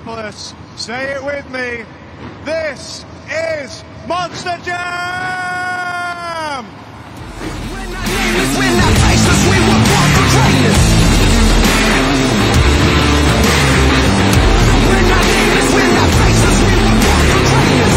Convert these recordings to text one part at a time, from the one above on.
Indianapolis. Say it with me. This is Monster Jam! We're not nameless, we're not faceless, we were born for greatness. We're not nameless, we're not faceless, we were born for greatness.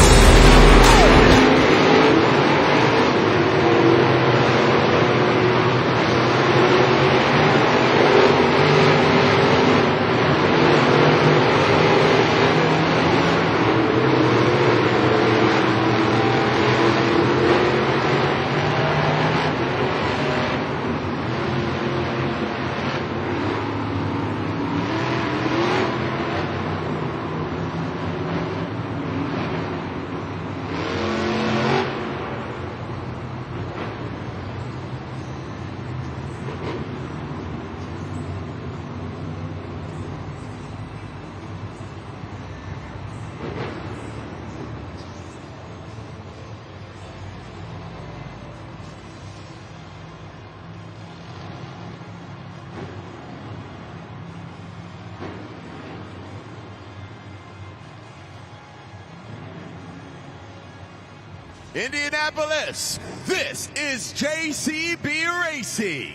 Indianapolis, this is JCB Racing.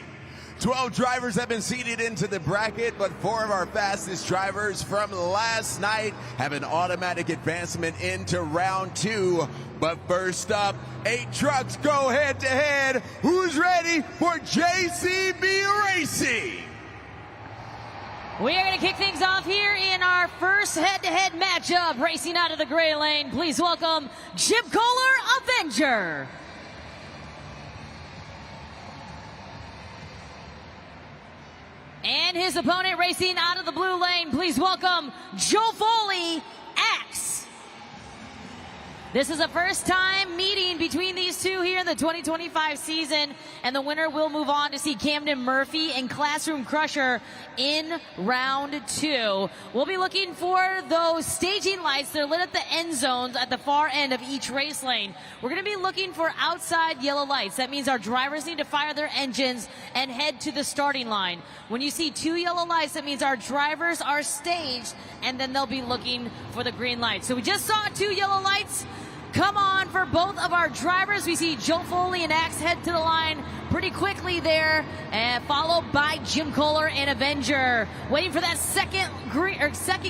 12 drivers have been seeded into the bracket, but 4 of our fastest drivers from last night have an automatic advancement into round 2. But first up, 8 trucks go head-to-head. Who's ready for JCB Racing? We are going to kick things off here in our first head-to-head matchup. Racing out of the gray lane, please welcome Jim Kohler, Avenger. And his opponent racing out of the blue lane, please welcome Joe Foley, Axe. This is a first time meeting between these two here in the 2025 season, and the winner will move on to see Camden Murphy and Classroom Crusher in round 2. We'll be looking for those staging lights. They're lit at the end zones at the far end of each race lane. We're going to be looking for outside yellow lights. That means our drivers need to fire their engines and head to the starting line. When you see 2 yellow lights, that means our drivers are staged, and then they'll be looking for the green light. So we just saw 2 yellow lights come on for both of our drivers. We see Joe Foley and Axe head to the line pretty quickly there, and followed by Jim Kohler and Avenger. Waiting for that second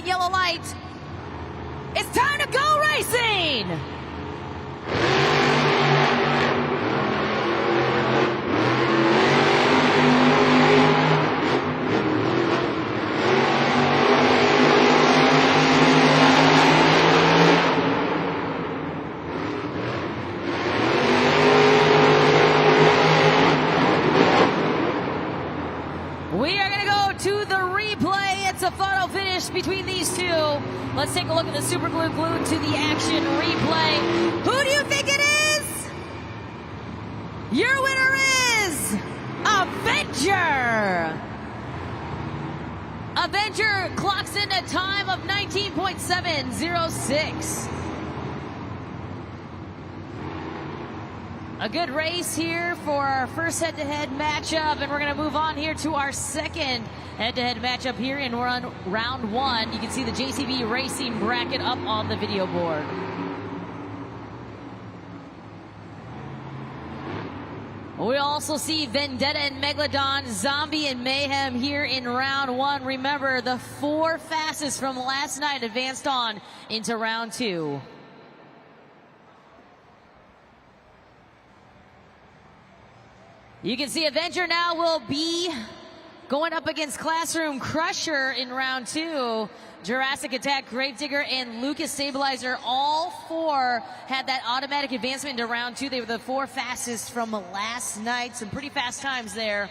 yellow light. It's time to go racing! We are going to go to the replay. It's a photo finish between these two. Let's take a look at the super glue glued to the action replay. Who do you think it is? Your winner is Avenger. Avenger clocks in a time of 19.706. A good race here for our first head-to-head matchup, and we're going to move on here to our second head-to-head matchup here in round 1. You can see the JCB Racing bracket up on the video board. We also see Vendetta and Megalodon, Zombie and Mayhem here in round 1. Remember, the 4 fastest from last night advanced on into round 2. You can see Avenger now will be going up against Classroom Crusher in round 2. Jurassic Attack, Gravedigger, and Lucas Stabilizer, all 4 had that automatic advancement into round 2. They were the 4 fastest from last night. Some pretty fast times there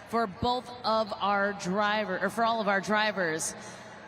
for both of our for all of our drivers.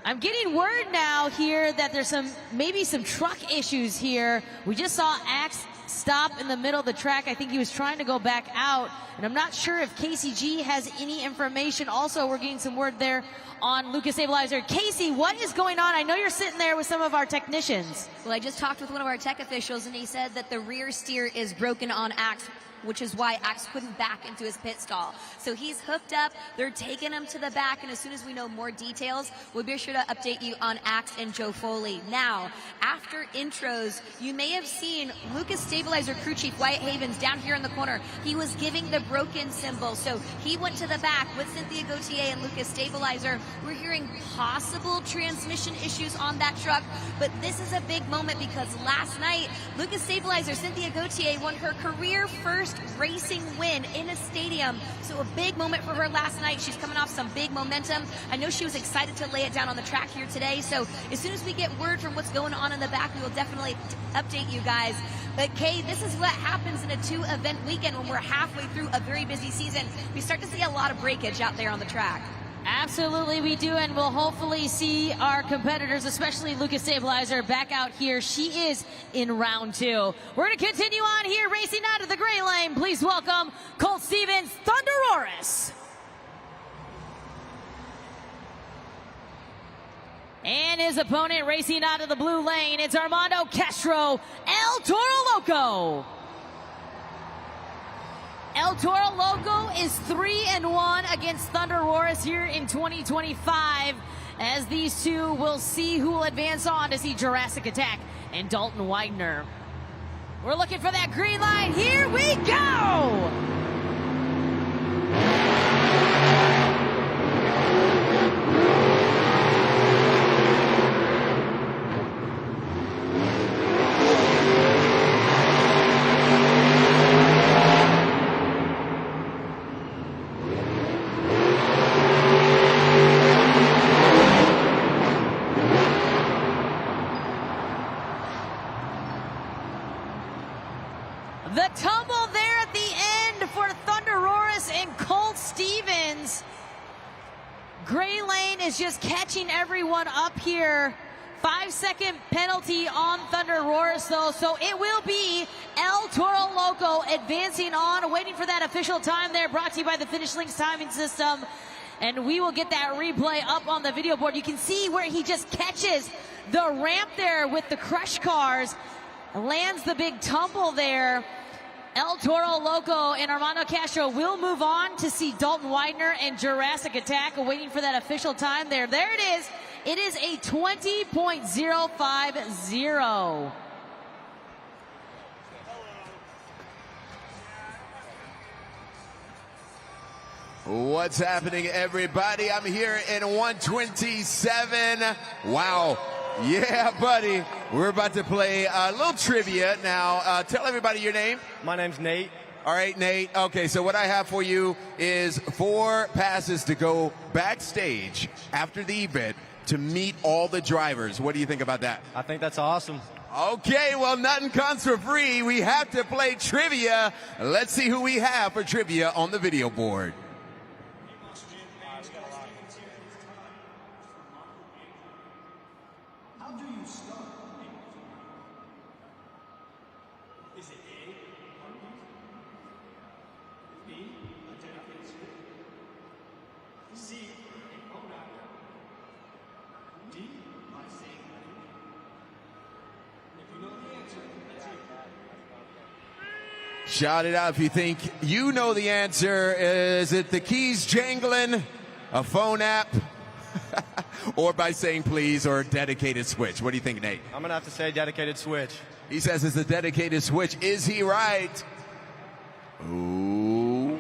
I'm getting word now here that there's maybe some truck issues here. We just saw Axe stop in the middle of the track. I think he was trying to go back out, and I'm not sure if KCG has any information. Also, we're getting some word there on Lucas Stabilizer. Casey, what is going on? I know you're sitting there with some of our technicians. Well, I just talked with one of our tech officials, and he said that the rear steer is broken on Axe which is why Axe couldn't back into his pit stall. So he's hooked up, they're taking him to the back, and as soon as we know more details, we'll be sure to update you on Axe and Joe Foley. Now, after intros, you may have seen Lucas Stabilizer crew chief Wyatt Havens down here in the corner. He was giving the broken symbol, so he went to the back with Cynthia Gauthier and Lucas Stabilizer. We're hearing possible transmission issues on that truck, but this is a big moment because last night, Lucas Stabilizer, Cynthia Gauthier won her career first racing win in a stadium. So a big moment for her last night. She's coming off some big momentum. I know she was excited to lay it down on the track here today. So as soon as we get word from what's going on in the back, we will definitely update you guys. But Kay, this is what happens in a 2-event weekend when we're halfway through a very busy season. We start to see a lot of breakage out there on the track. Absolutely we do, and we'll hopefully see our competitors, especially Lucas Stabilizer, back out here. She is in round 2. We're going to continue on here, racing out of the gray lane. Please welcome Colt Stevens, Thunderoris. And his opponent racing out of the blue lane, it's Armando Castro, El Toro Loco. El Toro Loco is 3-1 against Thunderoris here in 2025, as these two will see who will advance on to see Jurassic Attack and Dalton Widener. We're looking for that green light. Here we go! The tumble there at the end for Thunderoris and Colt Stevens. Gray Lane is just catching everyone up here. 5-second penalty on Thunderoris though, so it will be El Toro Loco advancing on, waiting for that official time there, brought to you by the Finish Links timing system. And we will get that replay up on the video board. You can see where he just catches the ramp there with the crush cars, lands the big tumble there. El Toro Loco and Armando Castro will move on to see Dalton Widener and Jurassic Attack, waiting for that official time there. There it is. It is a 20.050. What's happening, everybody? I'm here in 127. Wow. Yeah, buddy. We're about to play a little trivia now. Tell everybody your name. My name's Nate. All right, Nate. Okay, so what I have for you is 4 passes to go backstage after the event to meet all the drivers. What do you think about that? I think that's awesome. Okay, well, nothing comes for free. We have to play trivia. Let's see who we have for trivia on the video board. Shout it out if you think you know the answer. Is it the keys jangling, a phone app, or by saying please, or dedicated switch? What do you think, Nate? I'm going to have to say dedicated switch. He says it's a dedicated switch. Is he right? Ooh.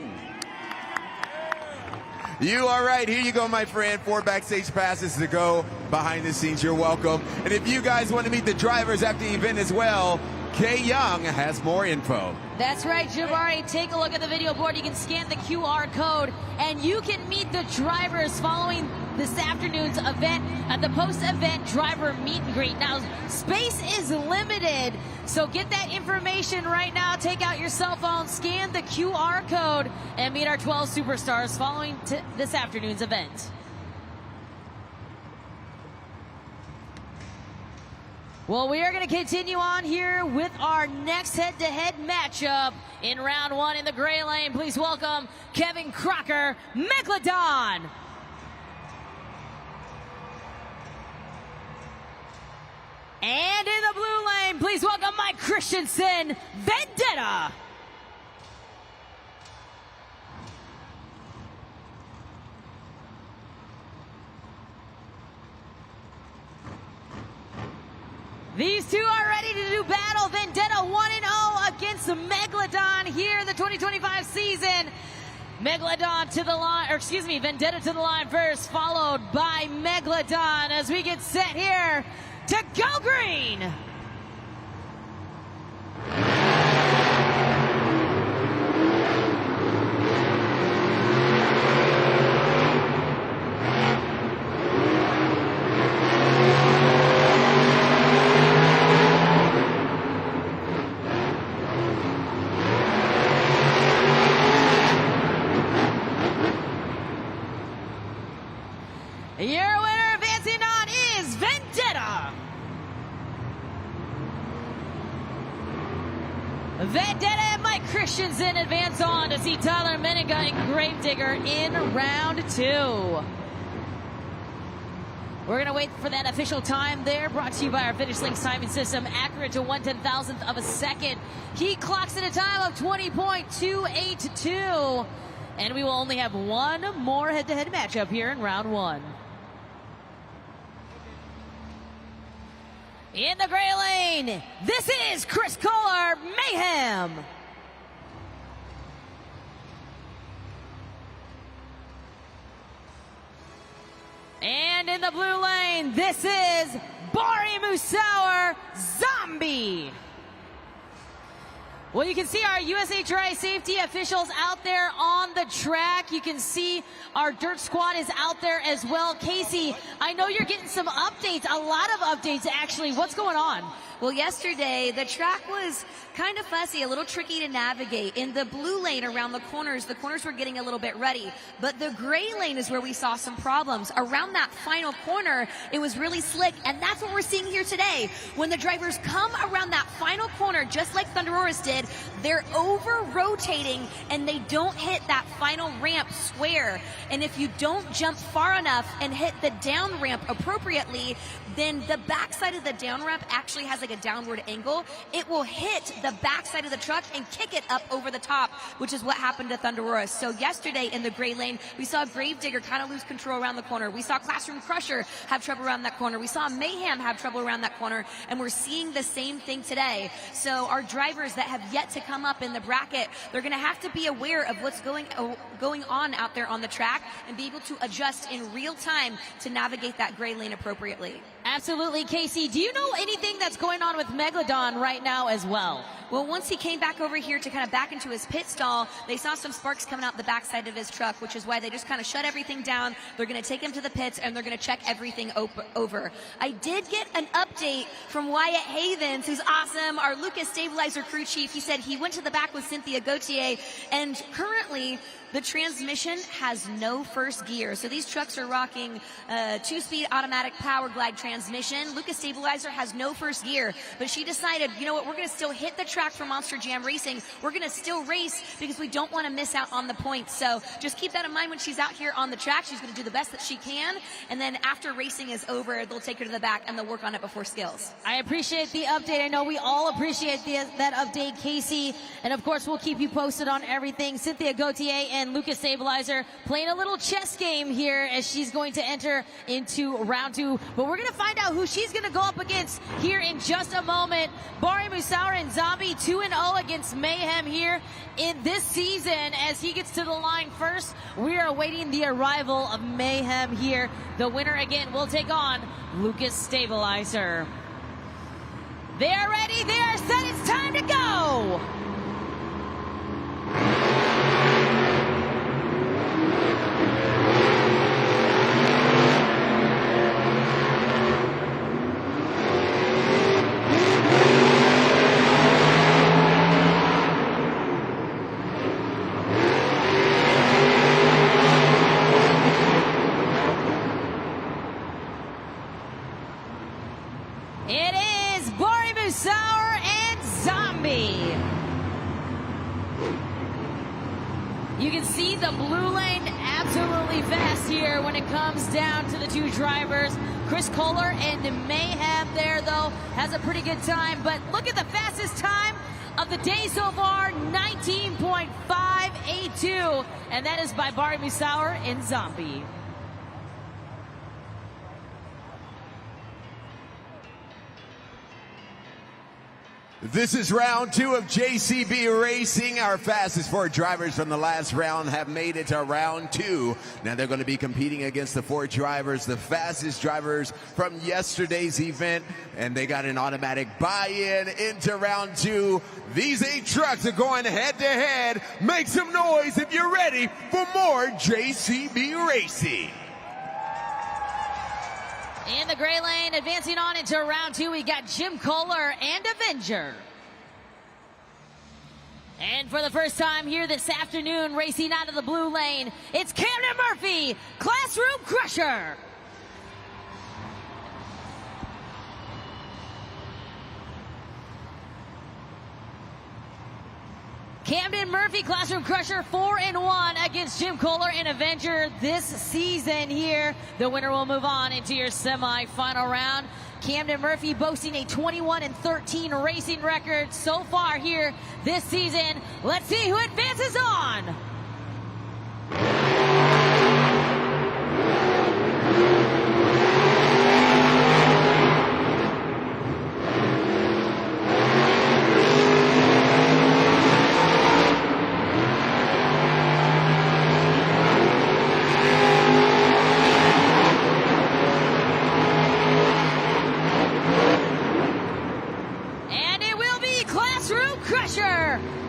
You are right. Here you go, my friend. 4 backstage passes to go behind the scenes. You're welcome. And if you guys want to meet the drivers after the event as well, Kay Young has more info. That's right, Jabari. Take a look at the video board. You can scan the QR code, and you can meet the drivers following this afternoon's event at the post-event driver meet and greet. Now, space is limited, so get that information right now. Take out your cell phone, scan the QR code, and meet our 12 superstars following this afternoon's event. Well, we are going to continue on here with our next head-to-head matchup in round 1 in the gray lane. Please welcome Kevin Crocker, Megalodon. And in the blue lane, please welcome Mike Christensen, Vendetta. These two are ready to do battle. Vendetta 1-0 against Megalodon here in the 2025 season. Megalodon to the line, or excuse me, Vendetta to the line first, followed by Megalodon as we get set here to go green. Your winner advancing on is Vendetta. Vendetta and Mike Christensen advance on to see Tyler Menninga and Gravedigger in round 2. We're going to wait for that official time there, brought to you by our Finish Links timing system, accurate to 1/10,000th of a second. He clocks in a time of 20.282. And we will only have one more head-to-head matchup here in round 1. In the gray lane, this is Chris Kohler, Mayhem. And in the blue lane, this is Bari Musauer, Zombie. Well, you can see our USHRA safety officials out there on the track. You can see our dirt squad is out there as well. Casey, I know you're getting some updates, a lot of updates actually. What's going on? Well, yesterday, the track was kind of fussy, a little tricky to navigate. In the blue lane around the corners were getting a little bit ruddy. But the gray lane is where we saw some problems. Around that final corner, it was really slick, and that's what we're seeing here today. When the drivers come around that final corner, just like Thunderoris did, they're over-rotating, and they don't hit that final ramp square. And if you don't jump far enough and hit the down ramp appropriately, then the backside of the down ramp actually has like a downward angle. It will hit the backside of the truck and kick it up over the top, which is what happened to Thunderoris. So yesterday in the gray lane, we saw Gravedigger kind of lose control around the corner. We saw Classroom Crusher have trouble around that corner. We saw Mayhem have trouble around that corner, and we're seeing the same thing today. So our drivers that have yet to come up in the bracket, they're going to have to be aware of what's going on out there on the track and be able to adjust in real time to navigate that gray lane appropriately. Absolutely, Casey. Do you know anything that's going on with Megalodon right now as well? Well, once he came back over here to kind of back into his pit stall, they saw some sparks coming out the backside of his truck, which is why they just kind of shut everything down. They're going to take him to the pits, and they're going to check everything over. I did get an update from Wyatt Havens, who's awesome, our Lucas Stabilizer crew chief. He said he went to the back with Cynthia Gauthier, and currently the transmission has no first gear. So these trucks are rocking 2-speed automatic power glide transmission. Lucas Stabilizer has no first gear, but she decided, you know what, we're going to still hit the track for Monster Jam Racing. We're going to still race because we don't want to miss out on the points. So just keep that in mind when she's out here on the track. She's going to do the best that she can, and then after racing is over, they'll take her to the back and they'll work on it before skills. I appreciate the update. I know we all appreciate that update, Casey. And of course, we'll keep you posted on everything. Cynthia Gauthier and Lucas Stabilizer playing a little chess game here as she's going to enter into round 2. But we're going to find out who she's going to go up against here in just a moment. Bari Musauer and Zombie 2-0 against Mayhem here in this season. As he gets to the line first, we are awaiting the arrival of Mayhem here. The winner again will take on Lucas Stabilizer. They are ready, they are set, it's time to go! It is Bari Musauer and Zombie. You can see the blue lane absolutely fast here when it comes down to the two drivers. Chris Kohler and Mayhem there, though, has a pretty good time. But look at the fastest time of the day so far, 19.582. And that is by Bari Musauer and Zombie. This is round 2 of JCB Racing. Our fastest 4 drivers from the last round have made it to round 2. Now they're going to be competing against the 4 drivers, the fastest drivers from yesterday's event, and they got an automatic buy-in into round 2. These 8 trucks are going head-to-head. Make some noise if you're ready for more JCB Racing. In the gray lane, advancing on into round 2, we got Jim Kohler and Avenger. And for the first time here this afternoon, racing out of the blue lane, it's Camden Murphy, Classroom Crusher. Camden Murphy, Classroom Crusher, 4-1 against Jim Kohler and Avenger this season here. The winner will move on into your semi-final round. Camden Murphy boasting a 21-13 racing record so far here this season. Let's see who advances on.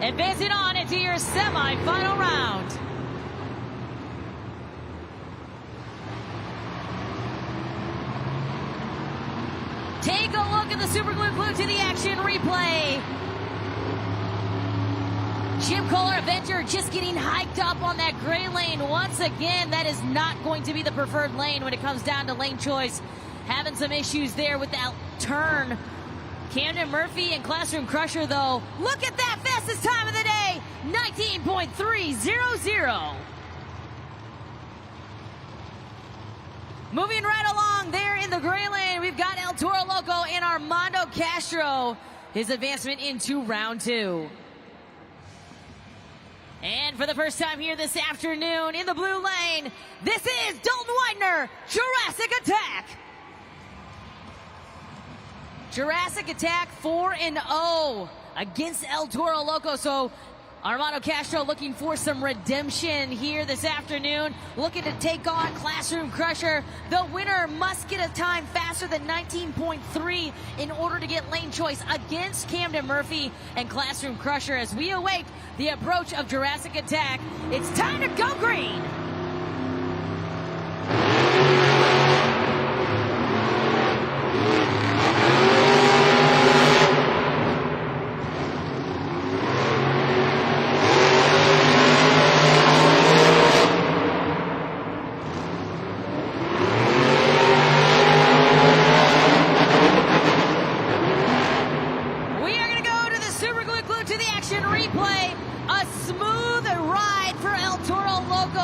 Advancing on into your semi-final round. Take a look at the Super Glued to the Action replay. Jim Kohler, Avenger, just getting hiked up on that gray lane once again. That is not going to be the preferred lane when it comes down to lane choice. Having some issues there with that turn. Camden Murphy and Classroom Crusher, though, look at that fastest time of the day, 19.300. Moving right along there in the gray lane, we've got El Toro Loco and Armando Castro, his advancement into round 2. And for the first time here this afternoon in the blue lane, this is Dalton Widener, Jurassic Attack. Jurassic Attack 4-0 against El Toro Loco. So Armando Castro looking for some redemption here this afternoon, looking to take on Classroom Crusher. The winner must get a time faster than 19.3 in order to get lane choice against Camden Murphy and Classroom Crusher as we await the approach of Jurassic Attack. It's time to go green.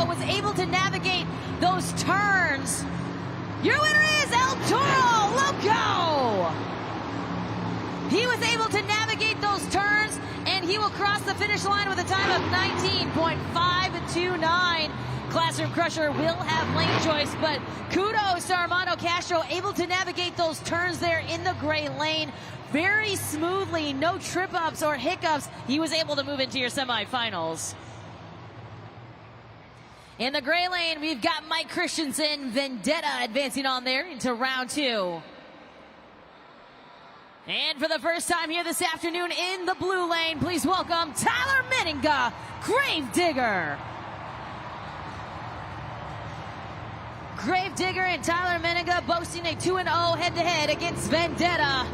Was able to navigate those turns. Your winner is El Toro Loco. He was able to navigate those turns, and he will cross the finish line with a time of 19.529. Classroom Crusher will have lane choice, but kudos to Armando Castro, able to navigate those turns there in the gray lane very smoothly, no trip-ups or hiccups. He was able to move into your semifinals. In the gray lane, we've got Mike Christensen, Vendetta, advancing on there into round 2. And for the first time here this afternoon in the blue lane, please welcome Tyler Meninga, Gravedigger. Gravedigger and Tyler Meninga boasting a 2-0 head-to-head against Vendetta.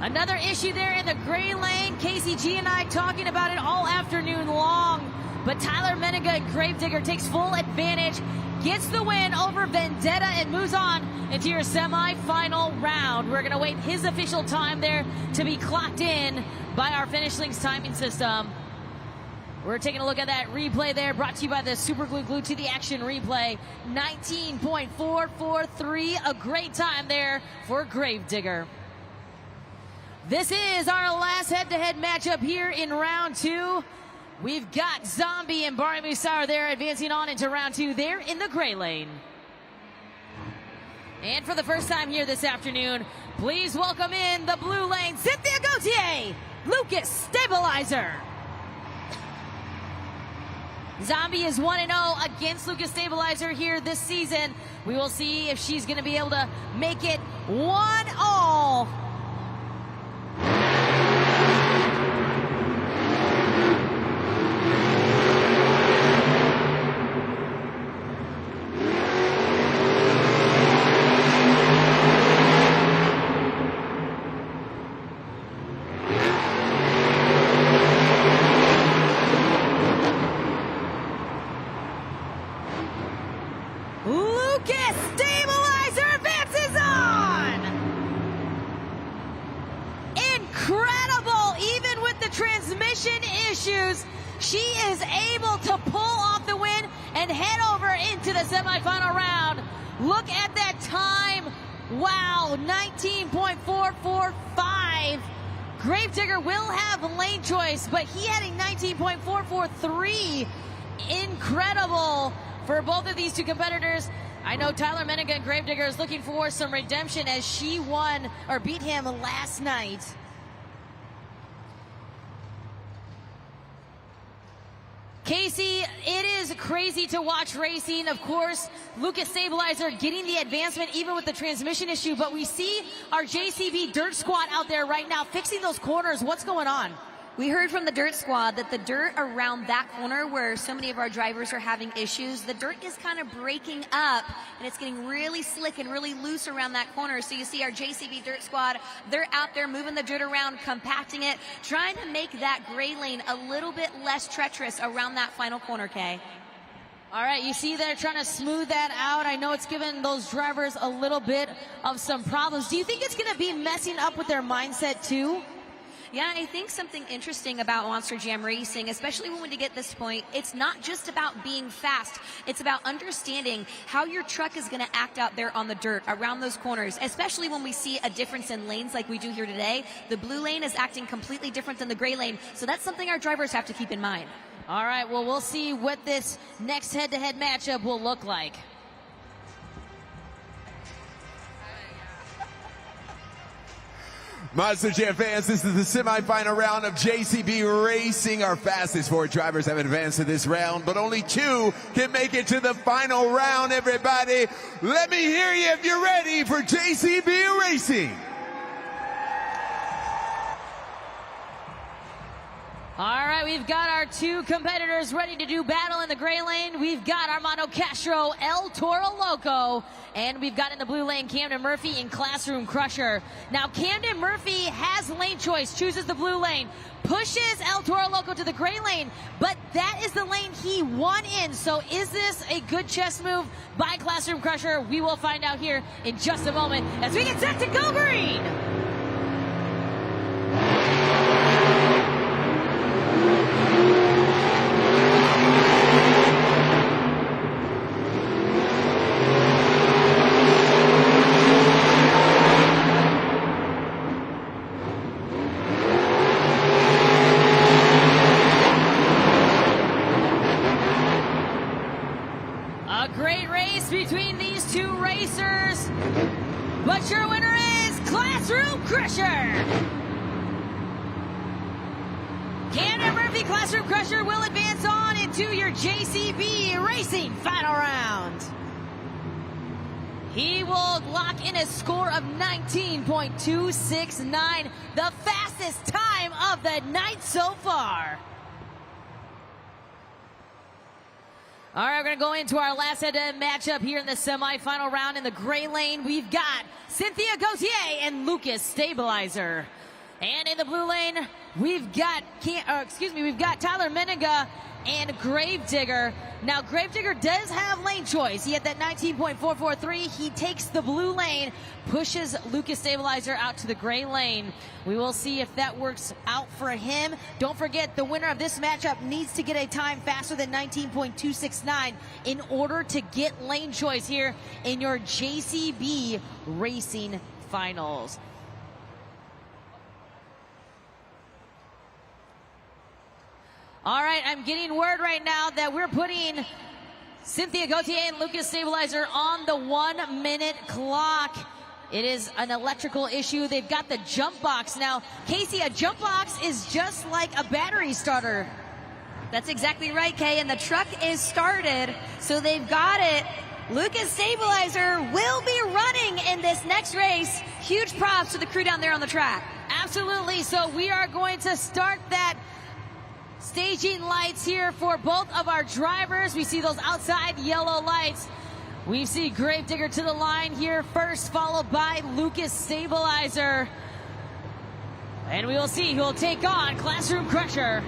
Another issue there in the gray lane. KCG and I talking about it all afternoon long. but Tyler Menninga and Gravedigger takes full advantage, gets the win over Vendetta, and moves on into your semi-final round. We're going to wait his official time there to be clocked in by our Finish Links timing system. We're taking a look at that replay there, brought to you by the Super Glue Glued to the Action replay. 19.443, a great time there for Gravedigger. This is our last head-to-head matchup here in round 2. We've got Zombie and Barry Musar there advancing on into round 2. They're in the gray lane. And for the first time here this afternoon, please welcome in the blue lane, Cynthia Gauthier, Lucas Stabilizer. Zombie is 1-0 against Lucas Stabilizer here this season. We will see if she's going to be able to make it 1-1. Lucas Stabilizer advances on! Incredible! Even with the transmission issues, she is able to pull off the win and head over into the semifinal round. Look at that time. Wow, 19.445. Gravedigger will have lane choice, but he had a 19.443. Incredible for both of these two competitors. I know Tyler Menninga and Gravedigger is looking for some redemption as she won or beat him last night. Casey, it is crazy to watch racing. Of course, Lucas Stabilizer getting the advancement even with the transmission issue, but we see our JCB Dirt Squad out there right now fixing those corners. What's going on? We heard from the Dirt Squad that the dirt around that corner where so many of our drivers are having issues, the dirt is kind of breaking up and it's getting really slick and really loose around that corner. So you see our JCB Dirt Squad, they're out there moving the dirt around, compacting it, trying to make that gray lane a little bit less treacherous around that final corner, Kay. All right, you see they're trying to smooth that out. I know it's given those drivers a little bit of some problems. Do you think it's going to be messing up with their mindset too? Yeah, I think something interesting about Monster Jam Racing, especially when we get this point, it's not just about being fast. It's about understanding how your truck is going to act out there on the dirt around those corners, especially when we see a difference in lanes like we do here today. The blue lane is acting completely different than the gray lane, so that's something our drivers have to keep in mind. All right, well, we'll see what this next head-to-head matchup will look like. Monster Jam fans, this is the semifinal round of JCB Racing. Our fastest 4 drivers have advanced to this round, but only 2 can make it to the final round, everybody. Let me hear you if you're ready for JCB Racing. All right, we've got our 2 competitors ready to do battle in the gray lane. We've got Armando Castro, El Toro Loco, and we've got in the blue lane Camden Murphy and Classroom Crusher. Now, Camden Murphy has lane choice, chooses the blue lane, pushes El Toro Loco to the gray lane, but that is the lane he won in. So is this a good chess move by Classroom Crusher? We will find out here in just a moment as we get set to go green. Between these 2 racers, but your winner is Classroom Crusher. Camden Murphy, Classroom Crusher will advance on into your JCB Racing final round. He will lock in a score of 19.269, the fastest time of the night so far. All right, we're going to go into our last head-to-head matchup here in the semifinal round. In the gray lane, we've got Cynthia Gauthier and Lucas Stabilizer. And in the blue lane, we've got Tyler Menninga and Gravedigger. Now, Gravedigger does have lane choice. He had that 19.443. He takes the blue lane, pushes Lucas Stabilizer out to the gray lane. We will see if that works out for him. Don't forget, the winner of this matchup needs to get a time faster than 19.269 in order to get lane choice here in your JCB Racing Finals. All right, I'm getting word right now that we're putting Cynthia Gauthier and Lucas Stabilizer on the 1 minute clock. It is an electrical issue. They've got the jump box. Now, Casey, a jump box is just like a battery starter. That's exactly right, Kay, and the truck is started, so they've got it. Lucas Stabilizer will be running in this next race. Huge props to the crew down there on the track. Absolutely, so we are going to start that staging lights here for both of our drivers. We see those outside yellow lights. We see Gravedigger to the line here first, followed by Lucas Stabilizer. And we will see who will take on Classroom Crusher.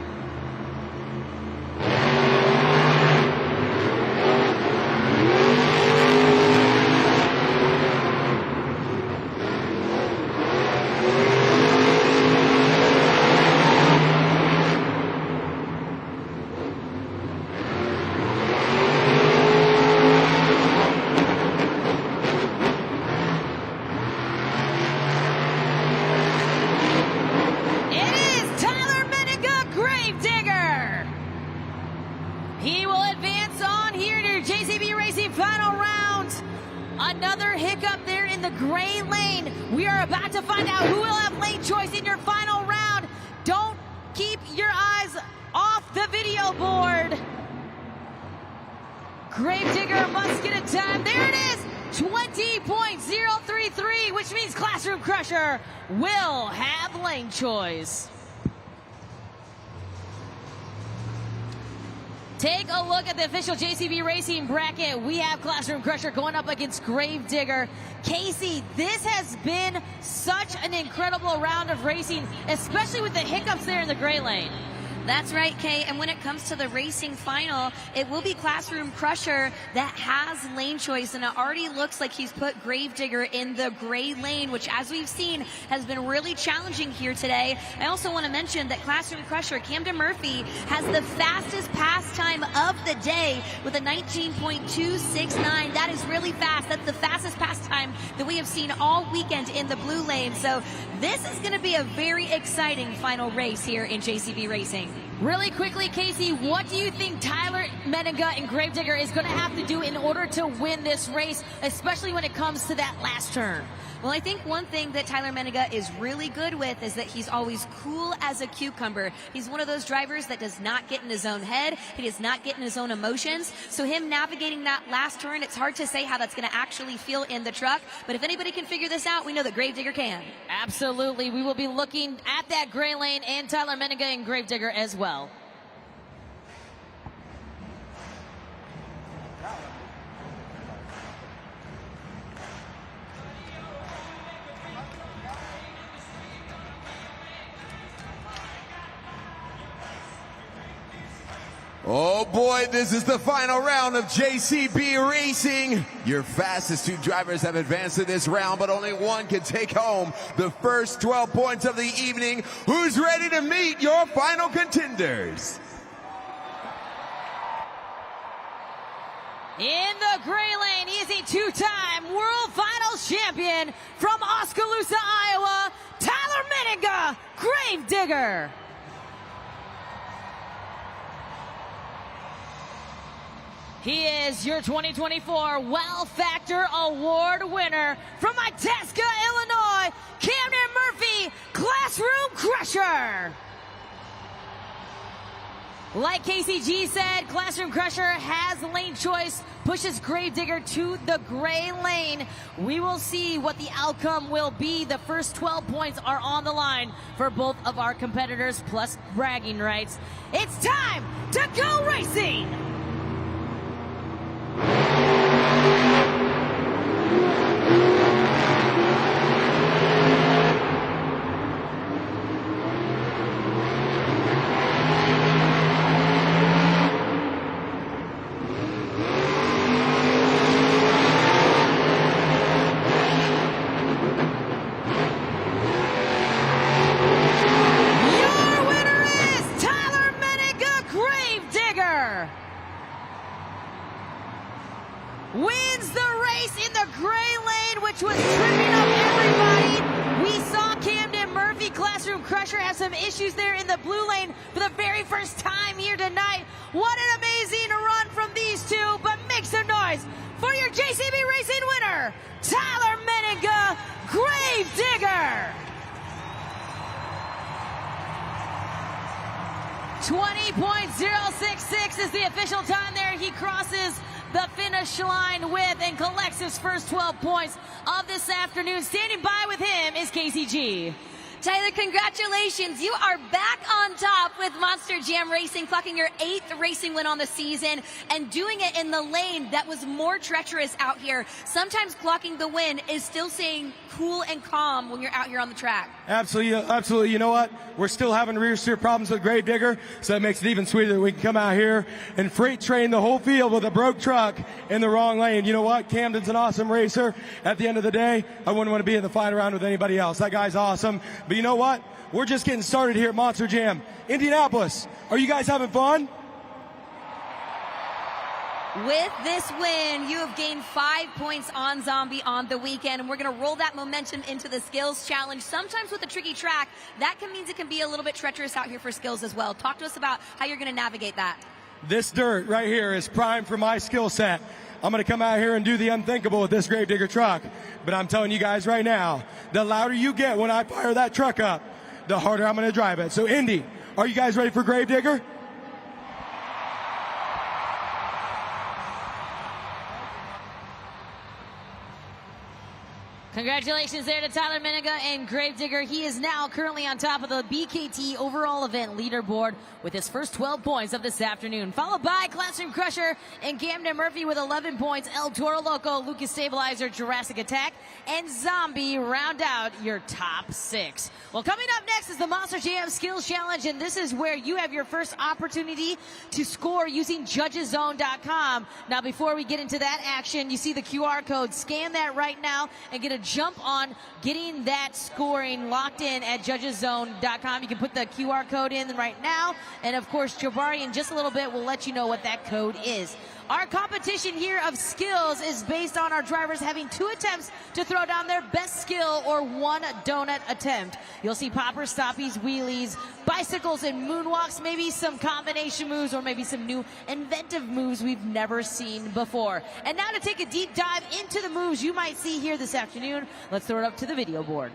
Another hiccup there in the gray lane. We are about to find out who will have lane choice in your final round. Don't keep your eyes off the video board. Gravedigger must get a time. There it is, 20.033, which means Classroom Crusher will have lane choice. Take a look at the official JCB Racing bracket. We have Classroom Crusher going up against Gravedigger. Casey, this has been such an incredible round of racing, especially with the hiccups there in the gray lane. That's right, Kay. And when it comes to the racing final, it will be Classroom Crusher that has lane choice. And it already looks like he's put Gravedigger in the gray lane, which, as we've seen, has been really challenging here today. I also want to mention that Classroom Crusher, Camden Murphy, has the fastest pass time of the day with a 19.269. That is really fast. That's the fastest pass time that we have seen all weekend in the blue lane. So this is going to be a very exciting final race here in JCB Racing. Really quickly, Casey, what do you think Tyler Menninga and Gravedigger is going to have to do in order to win this race, especially when it comes to that last turn? Well, I think one thing that Tyler Menninga is really good with is that he's always cool as a cucumber. He's one of those drivers that does not get in his own head. He does not get in his own emotions. So him navigating that last turn, it's hard to say how that's going to actually feel in the truck. But if anybody can figure this out, we know that Gravedigger can. Absolutely. We will be looking at that gray lane and Tyler Menninga and Gravedigger as well. Oh boy, this is the final round of JCB Racing. Your fastest two drivers have advanced to this round, but only one can take home the first 12 points of the evening. Who's ready to meet your final contenders? In the gray lane, he is a two-time World Finals champion from Oskaloosa, Iowa, Tyler Menninga, Gravedigger. He is your 2024 Wow Factor Award winner from Itasca, Illinois, Camden Murphy, Classroom Crusher. Like KCG said, Classroom Crusher has lane choice, pushes Gravedigger to the gray lane. We will see what the outcome will be. The first 12 points are on the line for both of our competitors, plus bragging rights. It's time to go racing! wins the race in the gray lane, which was tripping up everybody. We saw Camden Murphy, Classroom Crusher, have some issues there in the blue lane for the very first time here tonight. What an amazing run from these two, but make some noise for your JCB Racing winner, Tyler Meninga, Grave Digger. 20.066 is the official time there. He crosses the finish line with and collects his first 12 points of this afternoon. Standing by with him is KCG. Tyler, congratulations. You are back on top with Monster Jam Racing, clocking your 8th racing win on the season and doing it in the lane that was more treacherous out here. Sometimes clocking the win is still staying cool and calm when you're out here on the track. Absolutely, absolutely. You know what? We're still having rear steer problems with Grave Digger, so it makes it even sweeter that we can come out here and freight train the whole field with a broke truck in the wrong lane. You know what? Camden's an awesome racer. At the end of the day, I wouldn't want to be in the fight around with anybody else. That guy's awesome. But you know what? We're just getting started here at Monster Jam. Indianapolis, are you guys having fun? With this win, you have gained 5 points on Zombie on the weekend, and we're going to roll that momentum into the Skills Challenge. Sometimes with a tricky track, that means it can be a little bit treacherous out here for Skills as well. Talk to us about how you're going to navigate that. This dirt right here is prime for my skill set. I'm going to come out here and do the unthinkable with this Grave Digger truck. But I'm telling you guys right now, the louder you get when I fire that truck up, the harder I'm going to drive it. So, Indy, are you guys ready for Grave Digger? Congratulations there to Tyler Meninga and Grave Digger. He is now currently on top of the BKT overall event leaderboard with his first 12 points of this afternoon, followed by Classroom Crusher and Camden Murphy with 11 points. El Toro Loco, Lucas Stabilizer, Jurassic Attack, and Zombie round out your top 6. Well, coming up next is the Monster Jam Skills Challenge, and this is where you have your first opportunity to score using judgeszone.com. Now, before we get into that action, you see the QR code. Scan that right now and get a jump on getting that scoring locked in at judgeszone.com. You can put the QR code in right now, and of course Jabari in just a little bit will let you know what that code is. Our competition here of skills is based on our drivers having 2 attempts to throw down their best skill or 1 donut attempt. You'll see poppers, stoppies, wheelies, bicycles, and moonwalks, maybe some combination moves or maybe some new inventive moves we've never seen before. And now to take a deep dive into the moves you might see here this afternoon, let's throw it up to the video board.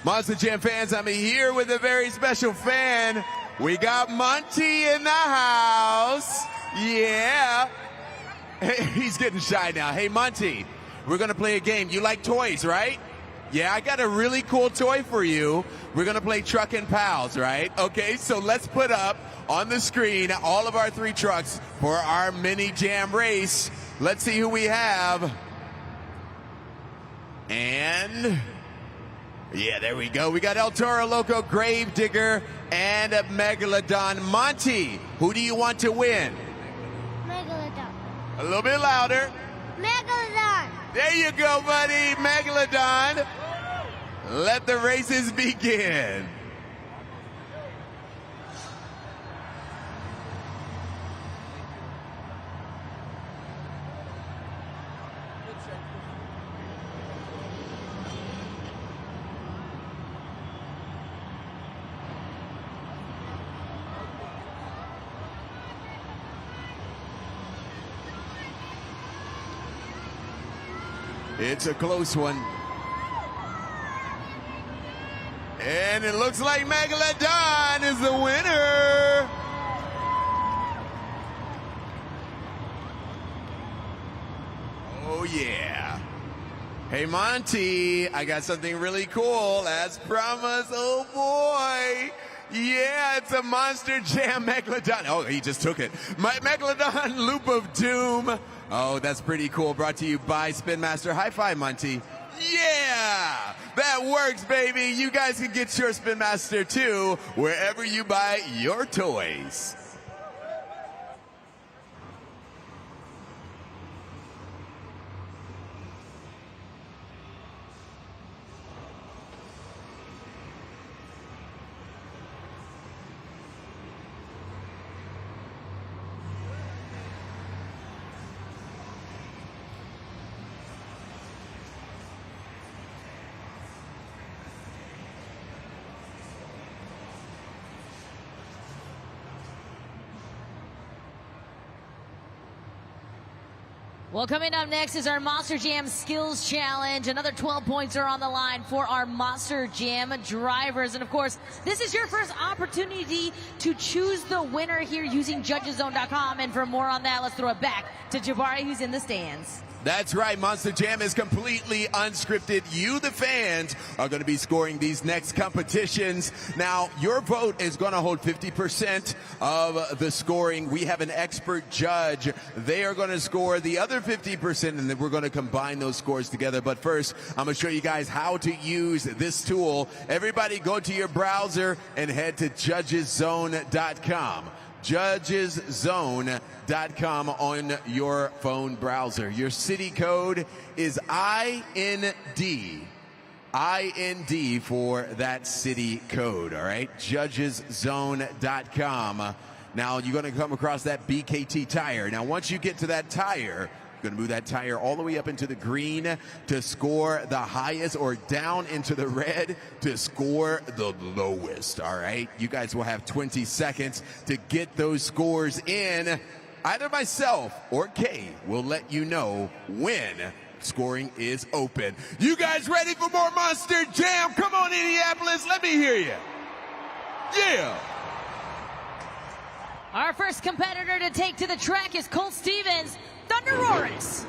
Monster Jam fans, I'm here with a very special fan. We got Monty in the house. Yeah. He's getting shy now. Hey, Monty, we're going to play a game. You like toys, right? Yeah, I got a really cool toy for you. We're going to play Truck and Pals, right? Okay, so let's put up on the screen all of our 3 trucks for our mini jam race. Let's see who we have. And yeah, there we go. We got El Toro Loco, Grave Digger, and Megalodon. Monty, who do you want to win? Megalodon. A little bit louder. Megalodon. There you go, buddy. Megalodon. Let the races begin. It's a close one. And it looks like Megalodon is the winner. Oh, yeah. Hey, Monty, I got something really cool, as promised. Oh, boy. Yeah, it's a Monster Jam Megalodon. Oh, he just took it. My Megalodon Loop of Doom. Oh, that's pretty cool. Brought to you by Spin Master. High five, Monty. Yeah, that works, baby. You guys can get your Spin Master, too, wherever you buy your toys. Well, coming up next is our Monster Jam Skills Challenge. Another 12 points are on the line for our Monster Jam drivers. And of course, this is your first opportunity to choose the winner here using judgeszone.com. And for more on that, let's throw it back to Jabari, who's in the stands. That's right, Monster Jam is completely unscripted. You, the fans, are going to be scoring these next competitions. Now, your vote is going to hold 50% of the scoring. We have an expert judge. They are going to score the other 50%, and then we're going to combine those scores together. But first, I'm going to show you guys how to use this tool. Everybody go to your browser and head to judgeszone.com. judgeszone.com on your phone browser. Your city code is IND. IND for that city code, all right? judgeszone.com. Now, you're going to come across that BKT tire. Now, once you get to that tire, going to move that tire all the way up into the green to score the highest, or down into the red to score the lowest, all right? You guys will have 20 seconds to get those scores in. Either myself or Kay will let you know when scoring is open. You guys ready for more Monster Jam? Come on, Indianapolis, let me hear you. Yeah. Our first competitor to take to the track is Colt Stevens, Thunderoris.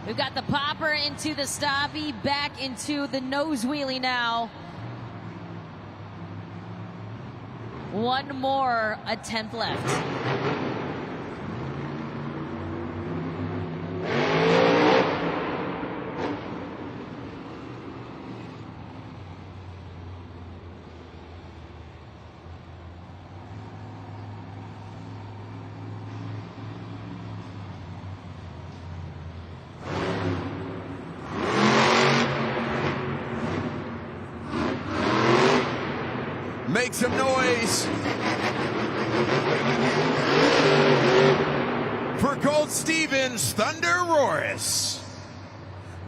We've got the popper into the stoppie, back into the nose wheelie now. One more attempt left. Make some noise for Colt Stevens, Thunderoris.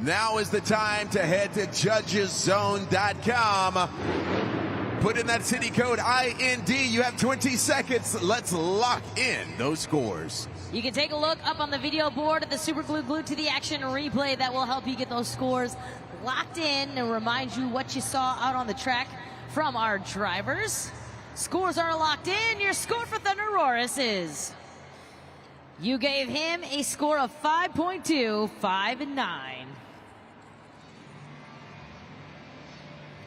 Now is the time to head to judgeszone.com. Put in that city code IND. You have 20 seconds. Let's lock in those scores. You can take a look up on the video board at the Super Glue Glued to the Action replay. That will help you get those scores locked in and remind you what you saw out on the track from our drivers. Scores are locked in. Your score for Thunderoris is, you gave him a score of 5.2, 5 and 9.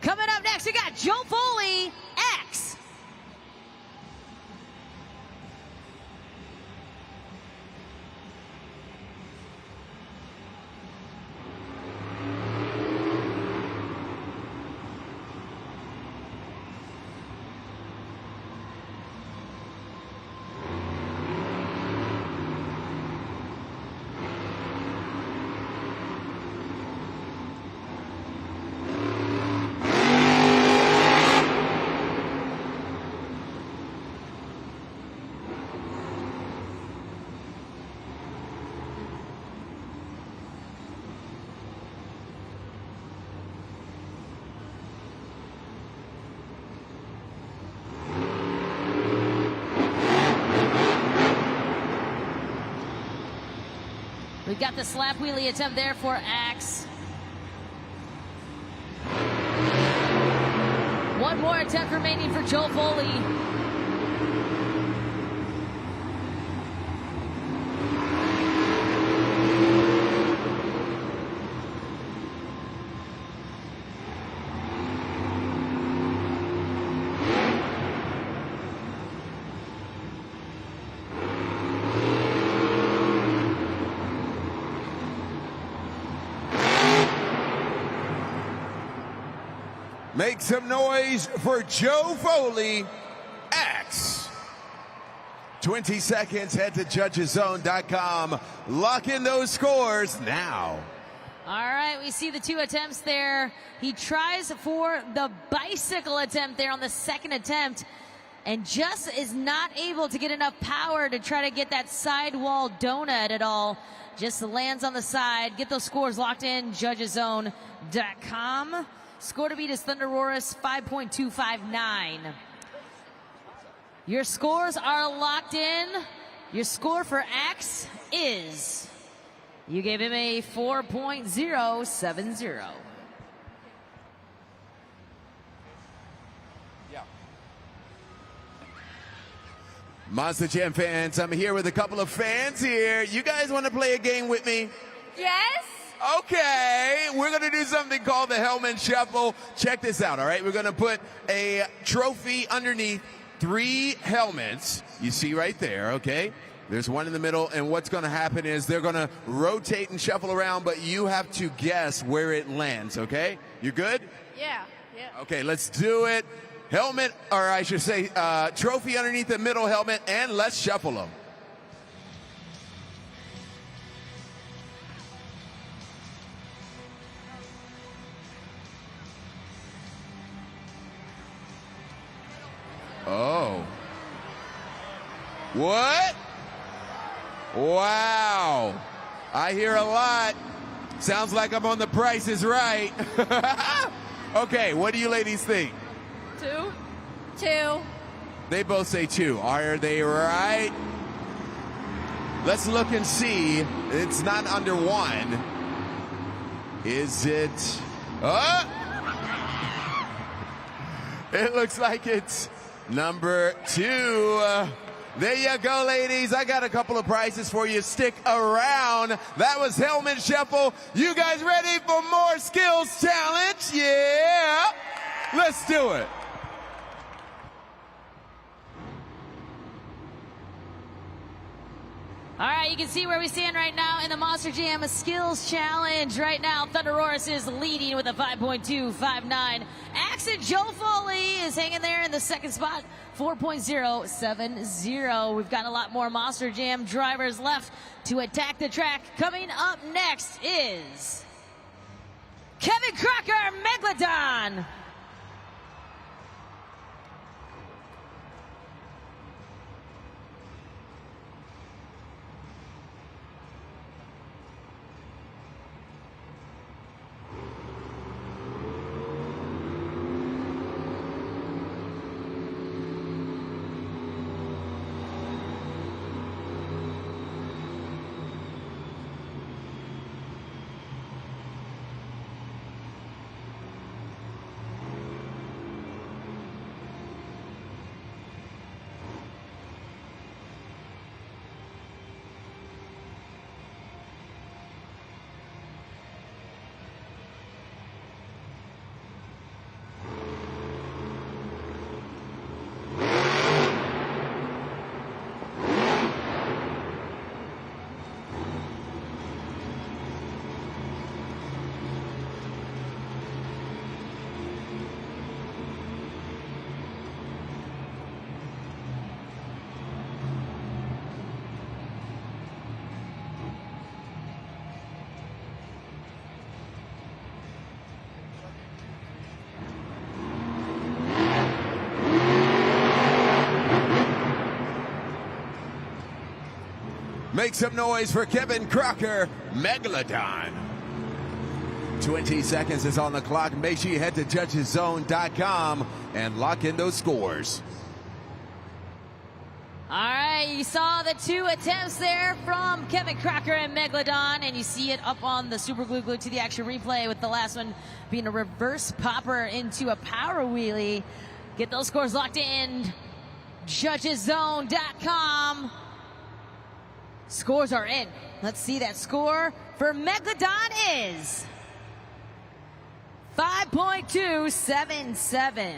Coming up next, we got Joe Foley, X. We've got the slap wheelie attempt there for Axe. One more attempt remaining for Joe Foley. Make some noise for Joe Foley, Axe. 20 seconds, head to judgeszone.com. Lock in those scores now. All right, we see the two attempts there. He tries for the bicycle attempt there on the second attempt and just is not able to get enough power to try to get that sidewall donut at all. Just lands on the side. Get those scores locked in, judgeszone.com. Score to beat is Thunderosaurus 5.259. Your scores are locked in. Your score for Axe is, you gave him a 4.070. Monster Jam fans, I'm here with a couple of fans here. You guys want to play a game with me? Yes? Okay, we're going to do something called the Helmet Shuffle. Check this out, all right? We're going to put a trophy underneath 3 helmets. You see right there, okay? There's one in the middle, and what's going to happen is they're going to rotate and shuffle around, but you have to guess where it lands, okay? You good? Yeah. Okay, let's do it. Helmet, or I should say, trophy underneath the middle helmet, and let's shuffle them. Oh. What? Wow. I hear a lot. Sounds like I'm on The Price is Right. Okay, what do you ladies think? 2. They both say 2. Are they right? Let's look and see. It's not under 1. Is it? It looks like it's number 2. There you go, ladies. I got a couple of prizes for you. Stick around. That was Helmet Shuffle. You guys ready for more skills challenge? Yeah. Let's do it. All right, you can see where we stand right now in the Monster Jam Skills Challenge. Right now, Thunderosaurus is leading with a 5.259. Axe and Joe Foley is hanging there in the second spot, 4.070. We've got a lot more Monster Jam drivers left to attack the track. Coming up next is Kevin Crocker, Megalodon. Make some noise for Kevin Crocker, Megalodon. 20 seconds is on the clock. Make sure you head to judgeszone.com and lock in those scores. All right. right, you saw the 2 attempts there from Kevin Crocker and Megalodon, and you see it up on the Super Glue Glue to the Action replay, with the last one being a reverse popper into a power wheelie. Get those scores locked in. JudgesZone.com. Scores are in. Let's see that score for Megalodon is 5.277.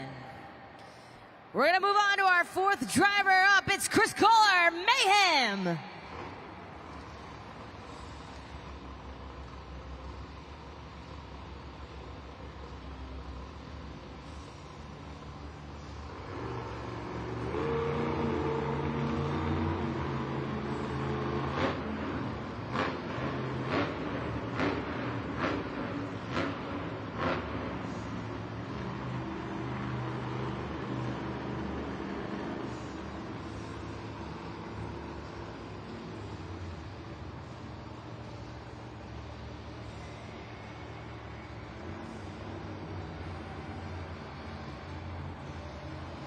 We're going to move on to our 4th driver up. It's Chris Kohler, Mayhem.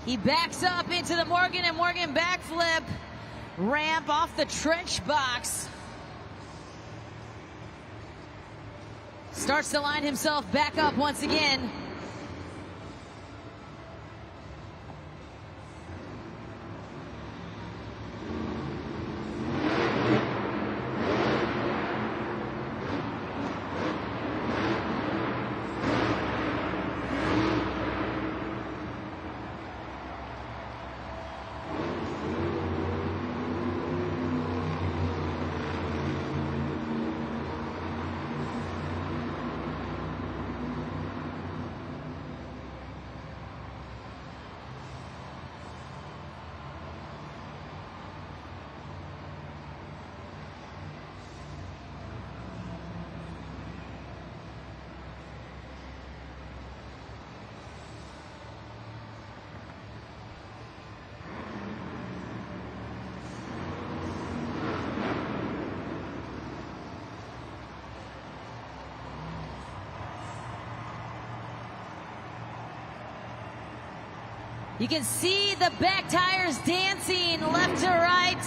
He backs up into the Morgan & Morgan backflip ramp off the trench box. Starts to line himself back up once again. You can see the back tires dancing left to right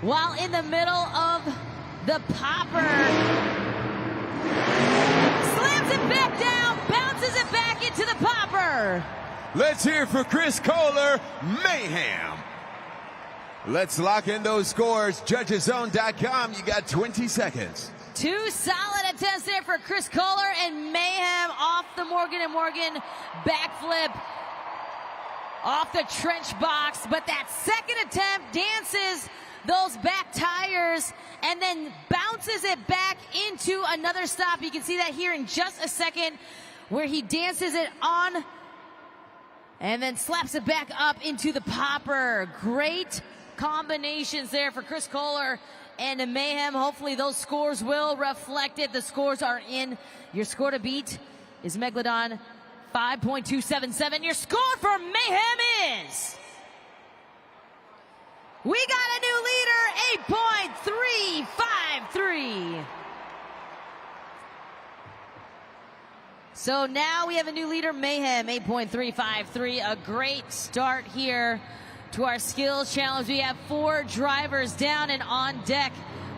while in the middle of the popper. Slams it back down, bounces it back into the popper. Let's hear for Chris Kohler, Mayhem. Let's lock in those scores. JudgesZone.com, you got 20 seconds. 2 solid attempts there for Chris Kohler and Mayhem off the Morgan & Morgan backflip. Off the trench box, but that second attempt dances those back tires and then bounces it back into another stop. You can see that here in just a second, where he dances it on and then slaps it back up into the popper. Great combinations there for Chris Kohler and Mayhem. Hopefully those scores will reflect it. The scores are in. Your score to beat is Megalodon, 5.277. Your score for Mayhem is... we got a new leader, 8.353. So now we have a new leader, Mayhem, 8.353. A great start here to our skills challenge. We have 4 drivers down and on deck.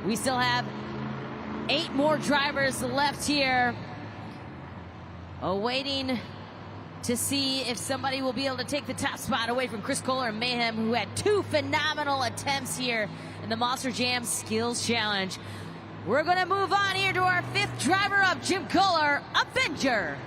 We still have 8 more drivers left here, awaiting to see if somebody will be able to take the top spot away from Chris Kohler and Mayhem, who had 2 phenomenal attempts here in the Monster Jam Skills Challenge. We're going to move on here to our 5th driver up, Jim Kohler, Avenger.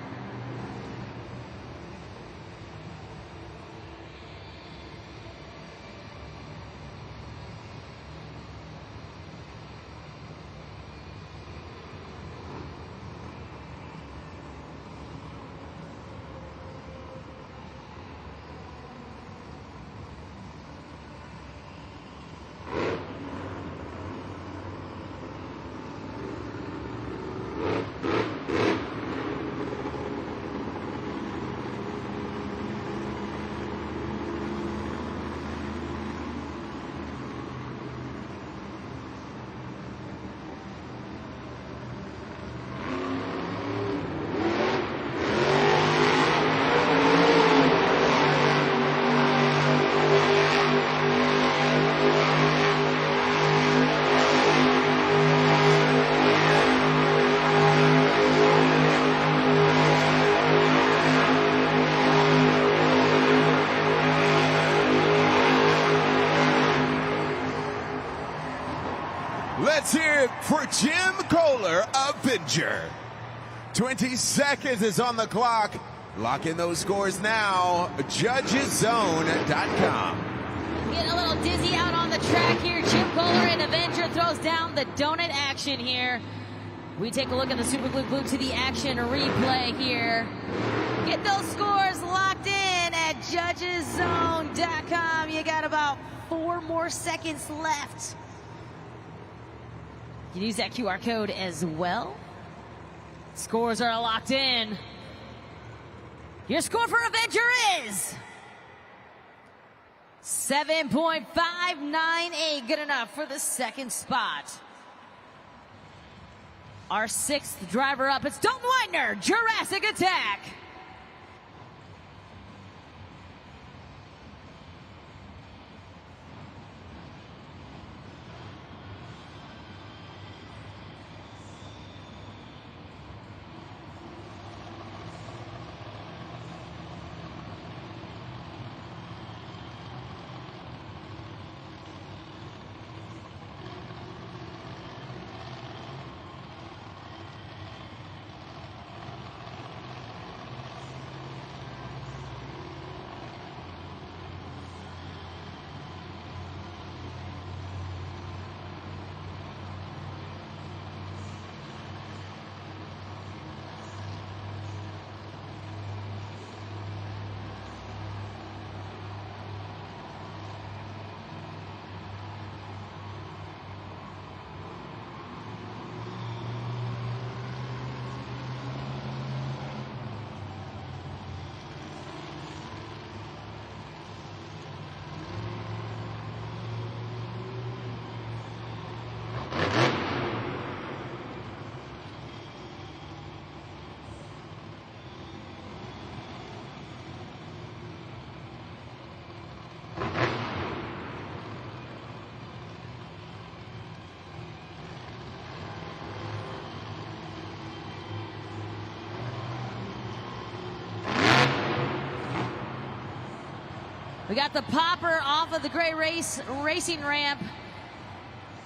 Let's hear it for Jim Kohler, Avenger. 20 seconds is on the clock. Lock in those scores now. JudgesZone.com. Getting a little dizzy out on the track here. Jim Kohler and Avenger throws down the donut action here. We take a look at the Super Glued to the Action replay here. Get those scores locked in at JudgesZone.com. You got about 4 more seconds left. You can use that QR code as well. Scores are locked in. Your score for Avenger is 7.598. Good enough for the second spot. Our 6th driver up, it's Dalton Widener, Jurassic Attack. We got the popper off of the gray racing ramp.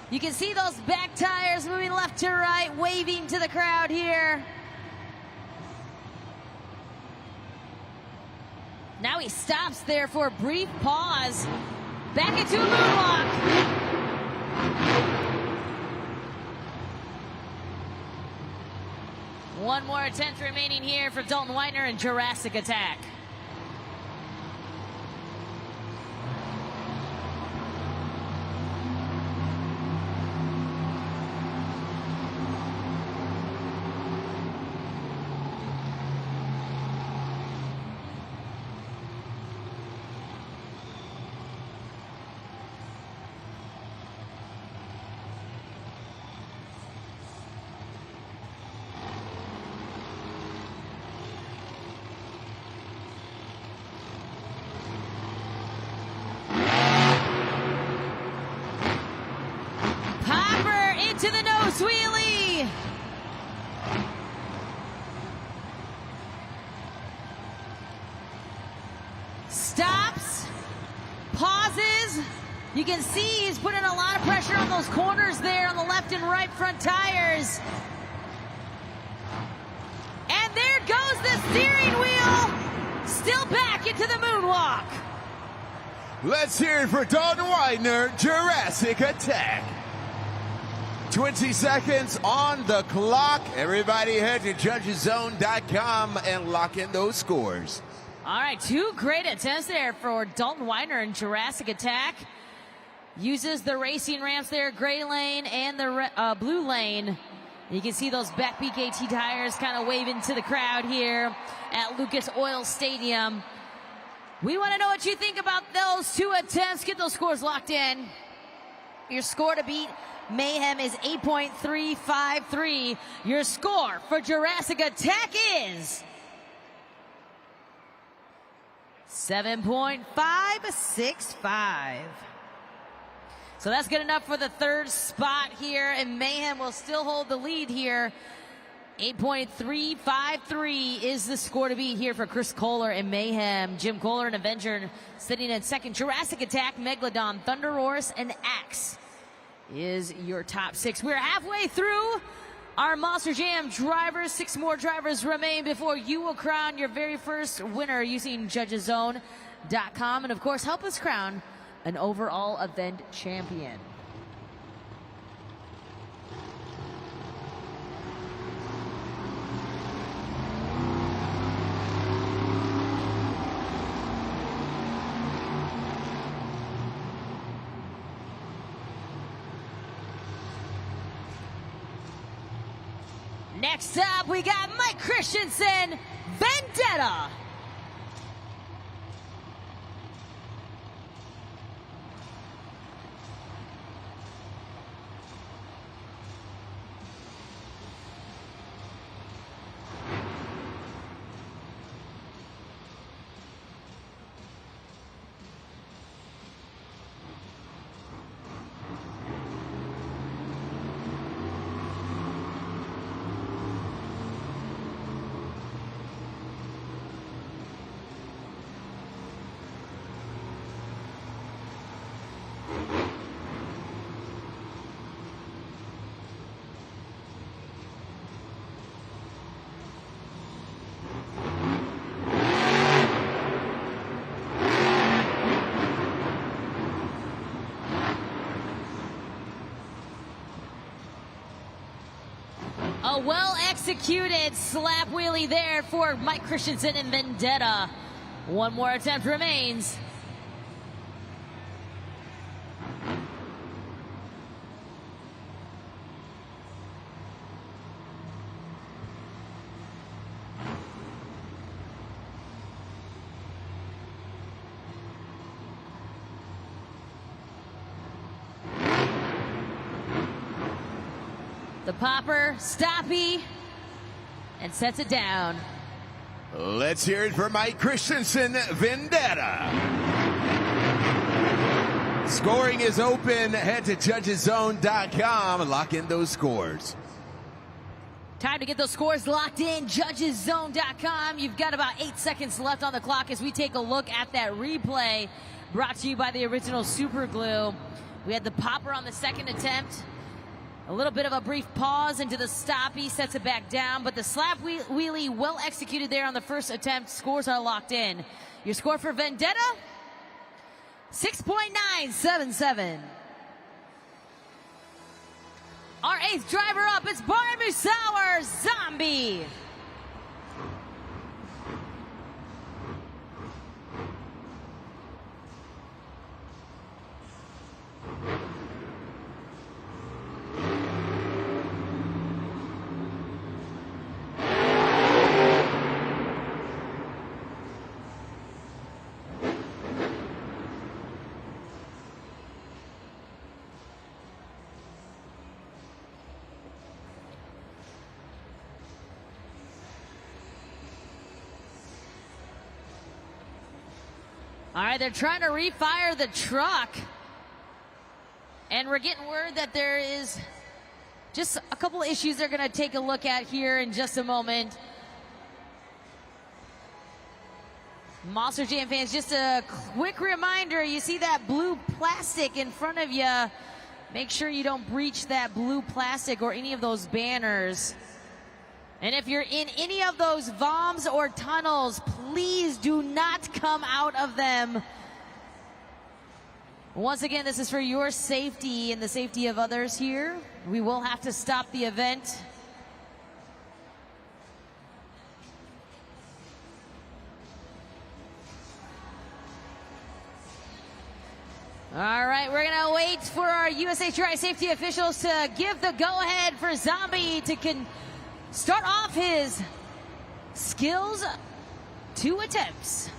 You can see those back tires moving left to right, waving to the crowd here. Now he stops there for a brief pause. Back into a moonwalk. One more attempt remaining here for Dalton Widener and Jurassic Attack. To the nose wheelie. Stops, pauses. You can see he's putting a lot of pressure on those corners there on the left and right front tires. And there goes the steering wheel. Still back into the moonwalk. Let's hear it for Dalton Widener, Jurassic Attack. 20 seconds on the clock. Everybody head to JudgesZone.com and lock in those scores. All right, 2 great attempts there for Dalton Widener and Jurassic Attack. Uses the racing ramps there, gray lane and the blue lane. You can see those back BKT tires kind of waving to the crowd here at Lucas Oil Stadium. We want to know what you think about those 2 attempts. Get those scores locked in. Your score to beat Mayhem is 8.353. Your score for Jurassic Attack is 7.565. So that's good enough for the 3rd spot here, and Mayhem will still hold the lead here. 8.353 is the score to beat here for Chris Kohler and Mayhem. Jim Kohler and Avenger sitting in 2nd. Jurassic Attack, Megalodon, Thunder Horse, and Axe is your top 6. We're halfway through our Monster Jam drivers. 6 more drivers remain before you will crown your very first winner using judgeszone.com. And of course, help us crown an overall event champion. Next up, we got Mike Christensen, Vendetta. A well-executed slap wheelie there for Mike Christensen and Vendetta. One more attempt remains. The popper, stoppy, and sets it down. Let's hear it for Mike Christensen, Vendetta. Scoring is open. Head to judgeszone.com and lock in those scores. Time to get those scores locked in. Judgeszone.com. You've got about 8 seconds left on the clock as we take a look at that replay brought to you by the original Super Glue. We had the popper on the second attempt. A little bit of a brief pause into the stoppy, sets it back down, but the slap wheelie well executed there on the first attempt. Scores are locked in. Your score for Vendetta, 6.977. Our 8th driver up, it's Barney Musauer, Zombie. All right, they're trying to refire the truck. And we're getting word that there is just a couple of issues they're going to take a look at here in just a moment. Monster Jam fans, just a quick reminder, you see that blue plastic in front of you. Make sure you don't breach that blue plastic or any of those banners. And if you're in any of those VOMs or tunnels, please do not come out of them. Once again, this is for your safety and the safety of others here. We will have to stop the event. All right, we're gonna wait for our USA Tri safety officials to give the go-ahead for Zombie to start off his skills 2 attempts.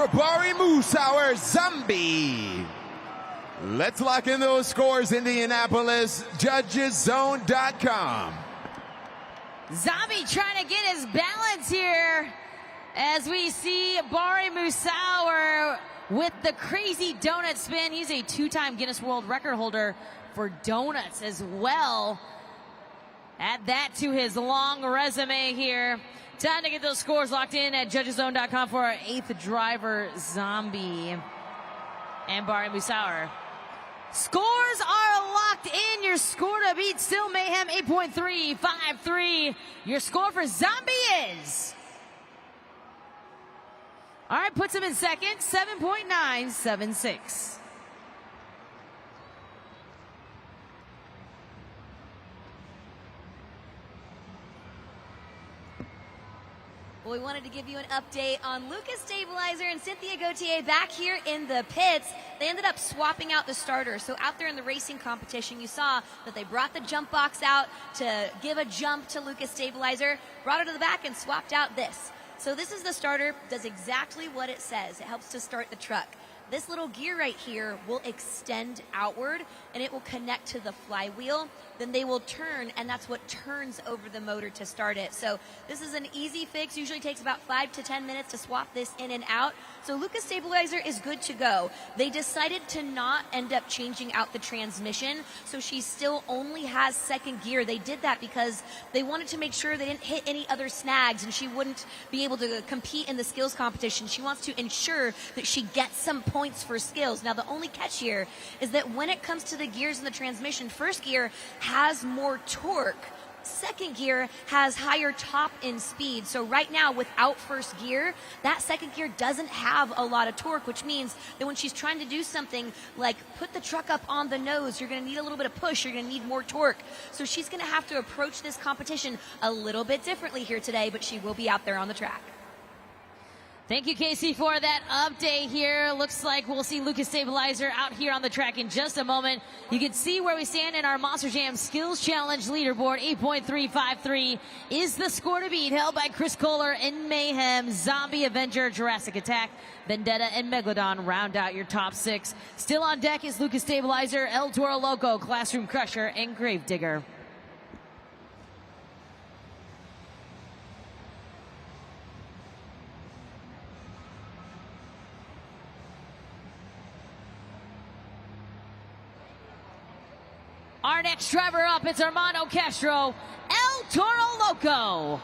for Bari Musauer, Zombie. Let's lock in those scores, Indianapolis, judgeszone.com. Zombie trying to get his balance here as we see Bari Musauer with the crazy donut spin. He's a two-time Guinness World Record holder for donuts as well. Add that to his long resume here. Time to get those scores locked in at judgeszone.com for our 8th driver, Zombie and Bari Musauer. Scores are locked in. Your score to beat still Mayhem 8.353. Your score for Zombie is... All right, puts him in second, 7.976. Well, we wanted to give you an update on Lucas Stabilizer and Cynthia Gauthier back here in the pits. They ended up swapping out the starter. So out there in the racing competition, you saw that they brought the jump box out to give a jump to Lucas Stabilizer, brought it to the back and swapped out this. So this is the starter, does exactly what it says. It helps to start the truck. This little gear right here will extend outward and it will connect to the flywheel. Then they will turn, and that's what turns over the motor to start it. So this is an easy fix. Usually takes about 5 to 10 minutes to swap this in and out. So Lucas Stabilizer is good to go. They decided to not end up changing out the transmission, so she still only has second gear. They did that because they wanted to make sure they didn't hit any other snags and she wouldn't be able to compete in the skills competition. She wants to ensure that she gets some points for skills. Now the only catch here is that when it comes to the gears in the transmission, first gear has more torque. Second gear has higher top end speed. So right now without first gear, that second gear doesn't have a lot of torque, which means that when she's trying to do something like put the truck up on the nose, you're going to need a little bit of push, you're going to need more torque. So she's going to have to approach this competition a little bit differently here today, but she will be out there on the track. Thank you, Casey, for that update here. Looks like we'll see Lucas Stabilizer out here on the track in just a moment. You can see where we stand in our Monster Jam Skills Challenge leaderboard. 8.353 is the score to beat, held by Chris Kohler and Mayhem. Zombie, Avenger, Jurassic Attack, Vendetta, and Megalodon round out your top 6. Still on deck is Lucas Stabilizer, El Toro Loco, Classroom Crusher, and Gravedigger. Our next driver up, it's Armando Castro, El Toro Loco.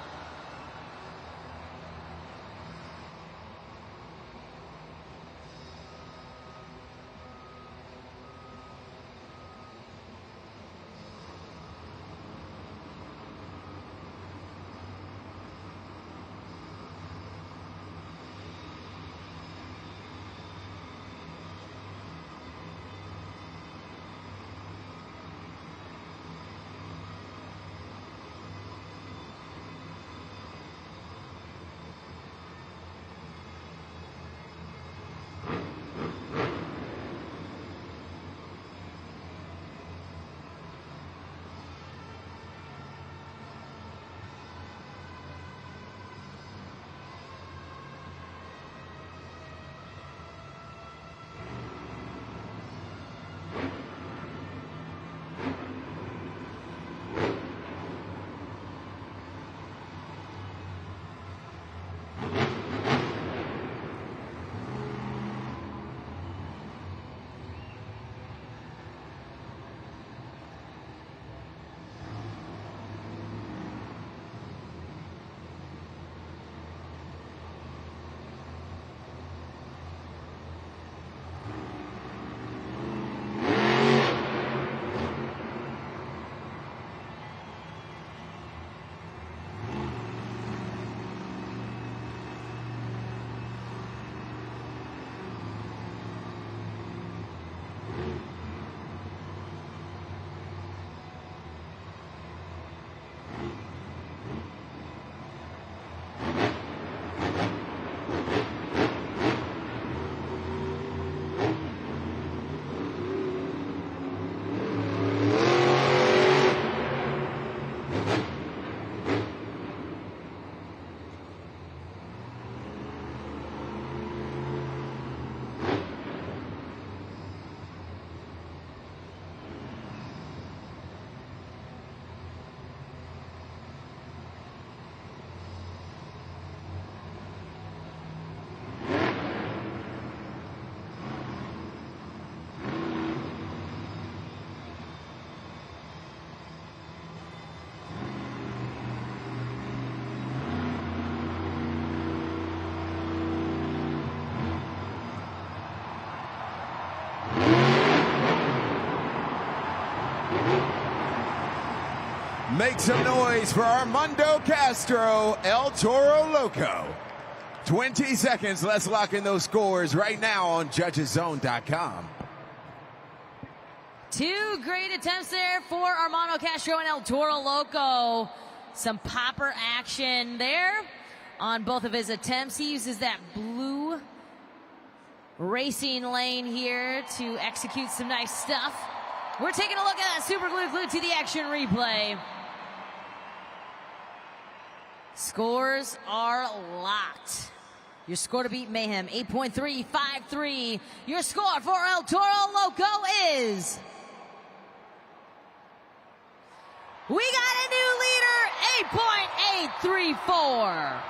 Make some noise for Armando Castro, El Toro Loco. 20 seconds. Let's lock in those scores right now on judgeszone.com. Two great attempts there for Armando Castro and El Toro Loco. Some popper action there on both of his attempts. He uses that blue racing lane here to execute some nice stuff. We're taking a look at that super glued to the action replay. Scores are locked. Your score to beat Mayhem, 8.353. Your score for El Toro Loco is... we got a new leader, 8.834.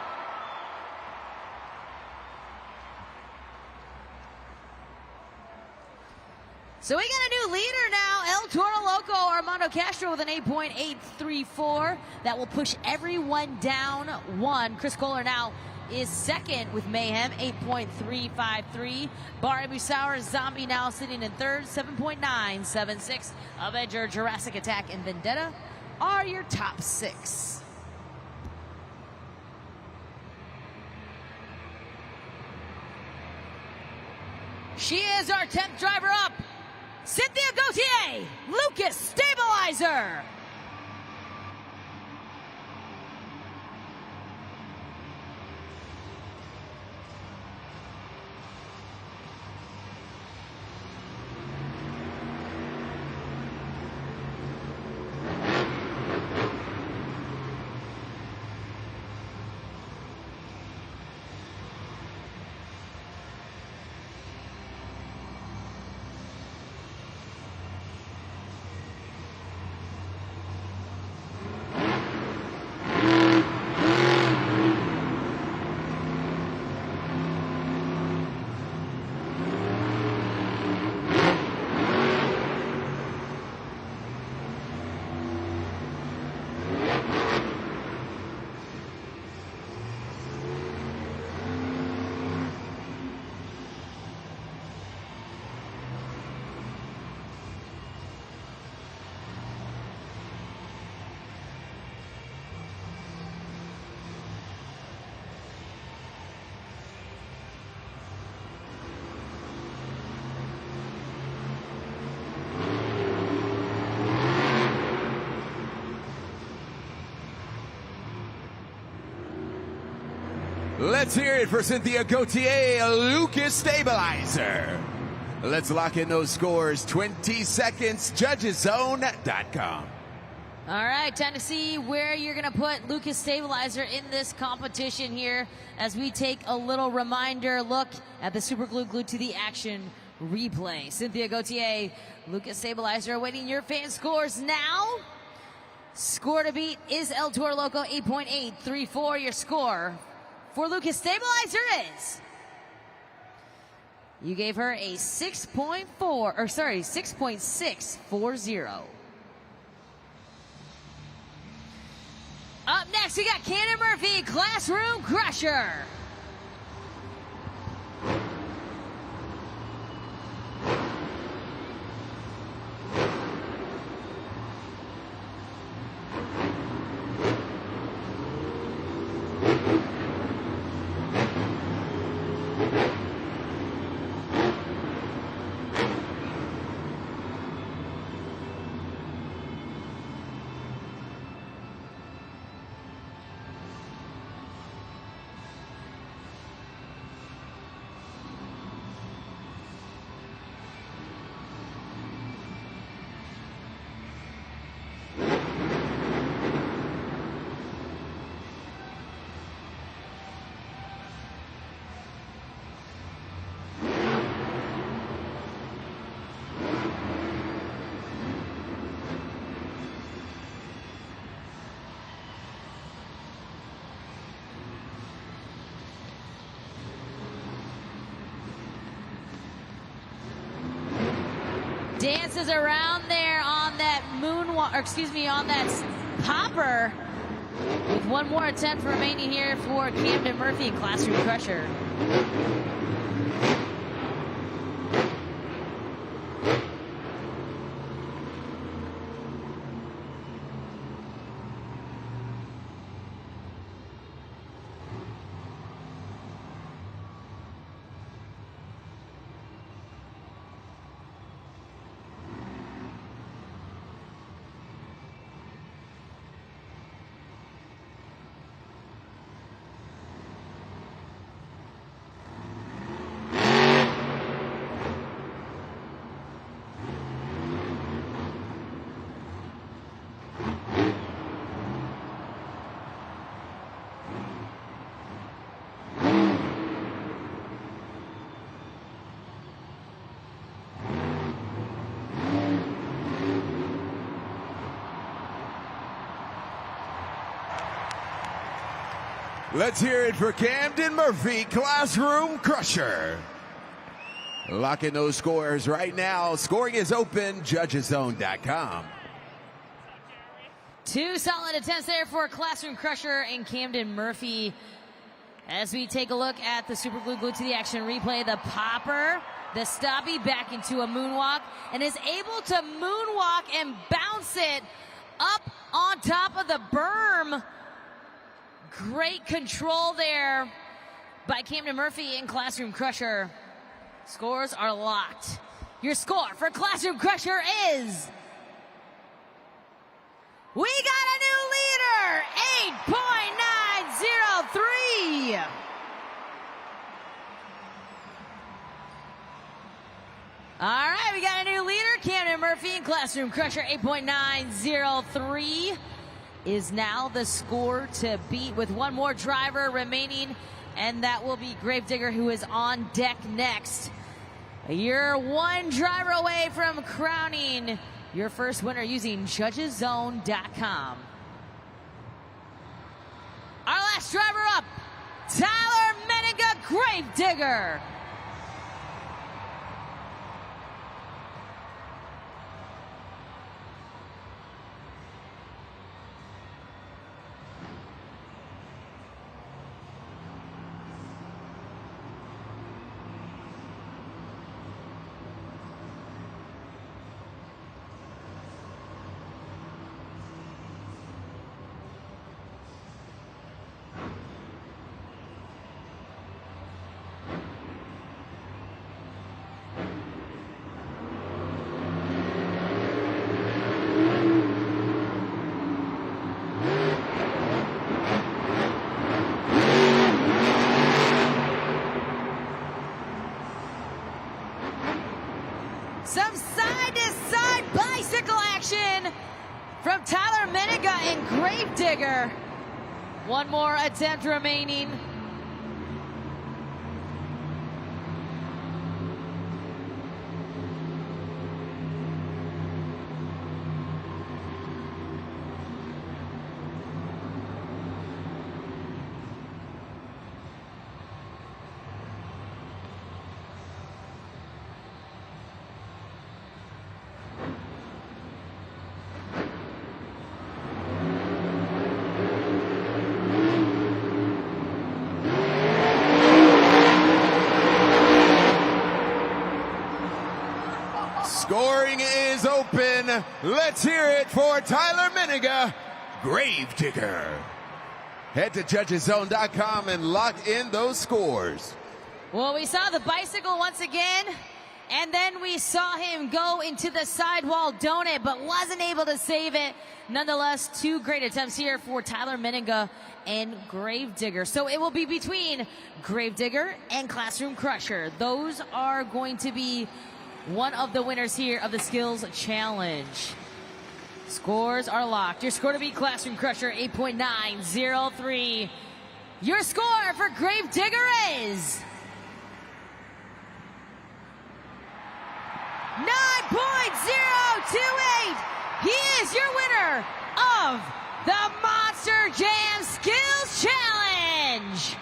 So we got a new leader now, El Toro Loco, Armando Castro with an 8.834. That will push everyone down one. Chris Kohler now is second with Mayhem, 8.353. Barry Musauer, Zombie now sitting in third, 7.976. Avenger, Jurassic Attack, and Vendetta are your top six. She is our 10th driver up. Cynthia Gauthier, Lucas Stabilizer. Let's hear it for Cynthia Gauthier, Lucas Stabilizer. Let's lock in those scores. 20 seconds, judgeszone.com. All right, time to see where you're going to put Lucas Stabilizer in this competition here as we take a little reminder look at the Super Glued to the Action replay. Cynthia Gauthier, Lucas Stabilizer awaiting your fan scores now. Score to beat is El Toro Loco, 8.834. Your score for Lucas Stabilizer is... you gave her a 6.640. Up next, we got Camden Murphy, Classroom Crusher. Dances around there on that moonwalk, or excuse me, on that popper. With one more attempt remaining here for Camden Murphy, Classroom Crusher. Let's hear it for Camden Murphy, Classroom Crusher. Locking those scores right now. Scoring is open, judgeszone.com. Two solid attempts there for Classroom Crusher and Camden Murphy. As we take a look at the Super Glue Glued to the Action replay, the popper, the stoppie back into a moonwalk, and is able to moonwalk and bounce it up on top of the berm. Great control there by Camden Murphy and Classroom Crusher. Scores are locked. Your score for Classroom Crusher is... we got a new leader, 8.903. All right, we got a new leader, Camden Murphy and Classroom Crusher, 8.903 is now the score to beat, with one more driver remaining, and that will be Gravedigger, who is on deck next. You're one driver away from crowning your first winner using judgeszone.com. Our last driver up, Tyler Menninga, Gravedigger. Some side-to-side bicycle action from Tyler Menninga and Gravedigger. One more attempt remaining. Scoring is open. Let's hear it for Tyler Menninga, Gravedigger. Head to judgeszone.com and lock in those scores. Well, we saw the bicycle once again, and then we saw him go into the sidewall donut, but wasn't able to save it. Nonetheless, two great attempts here for Tyler Menninga and Gravedigger. So it will be between Gravedigger and Classroom Crusher. Those are going to be one of the winners here of the Skills Challenge. Scores are locked. Your score to beat Classroom Crusher, 8.903. Your score for Gravedigger is 9.028. He is your winner of the Monster Jam Skills Challenge.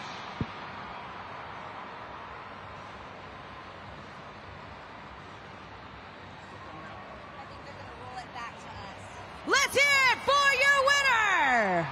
Let's hear it for your winner.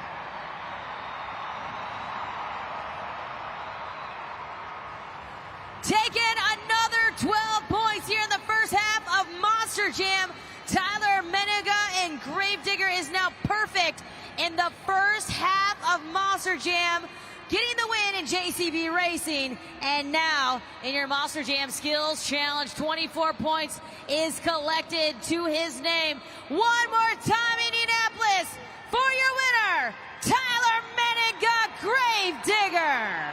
Taking another 12 points here in the first half of Monster Jam. Tyler Menninga and Gravedigger is now perfect in the first half of Monster Jam, getting the win in JCB Racing. And now in your Monster Jam Skills Challenge, 24 points is collected to his name. One more time, Indianapolis, for your winner, Tyler Menninga, Gravedigger.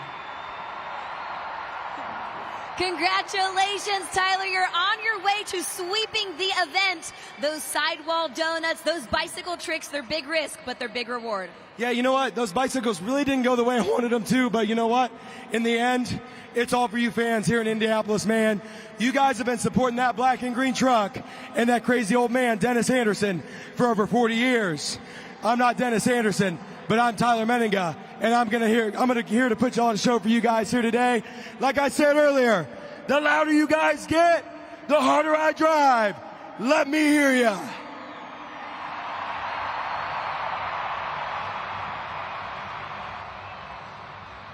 Congratulations, Tyler. You're on your way to sweeping the event. Those sidewall donuts, those bicycle tricks, they're big risk, but they're big reward. Yeah, you know what? Those bicycles really didn't go the way I wanted them to, but you know what? In the end, it's all for you fans here in Indianapolis, man. You guys have been supporting that black and green truck and that crazy old man, Dennis Anderson, for over 40 years. I'm not Dennis Anderson. but I'm Tyler Meninga, and I'm here to put you on a show for you guys here today. Like I said earlier, the louder you guys get, the harder I drive. Let me hear ya.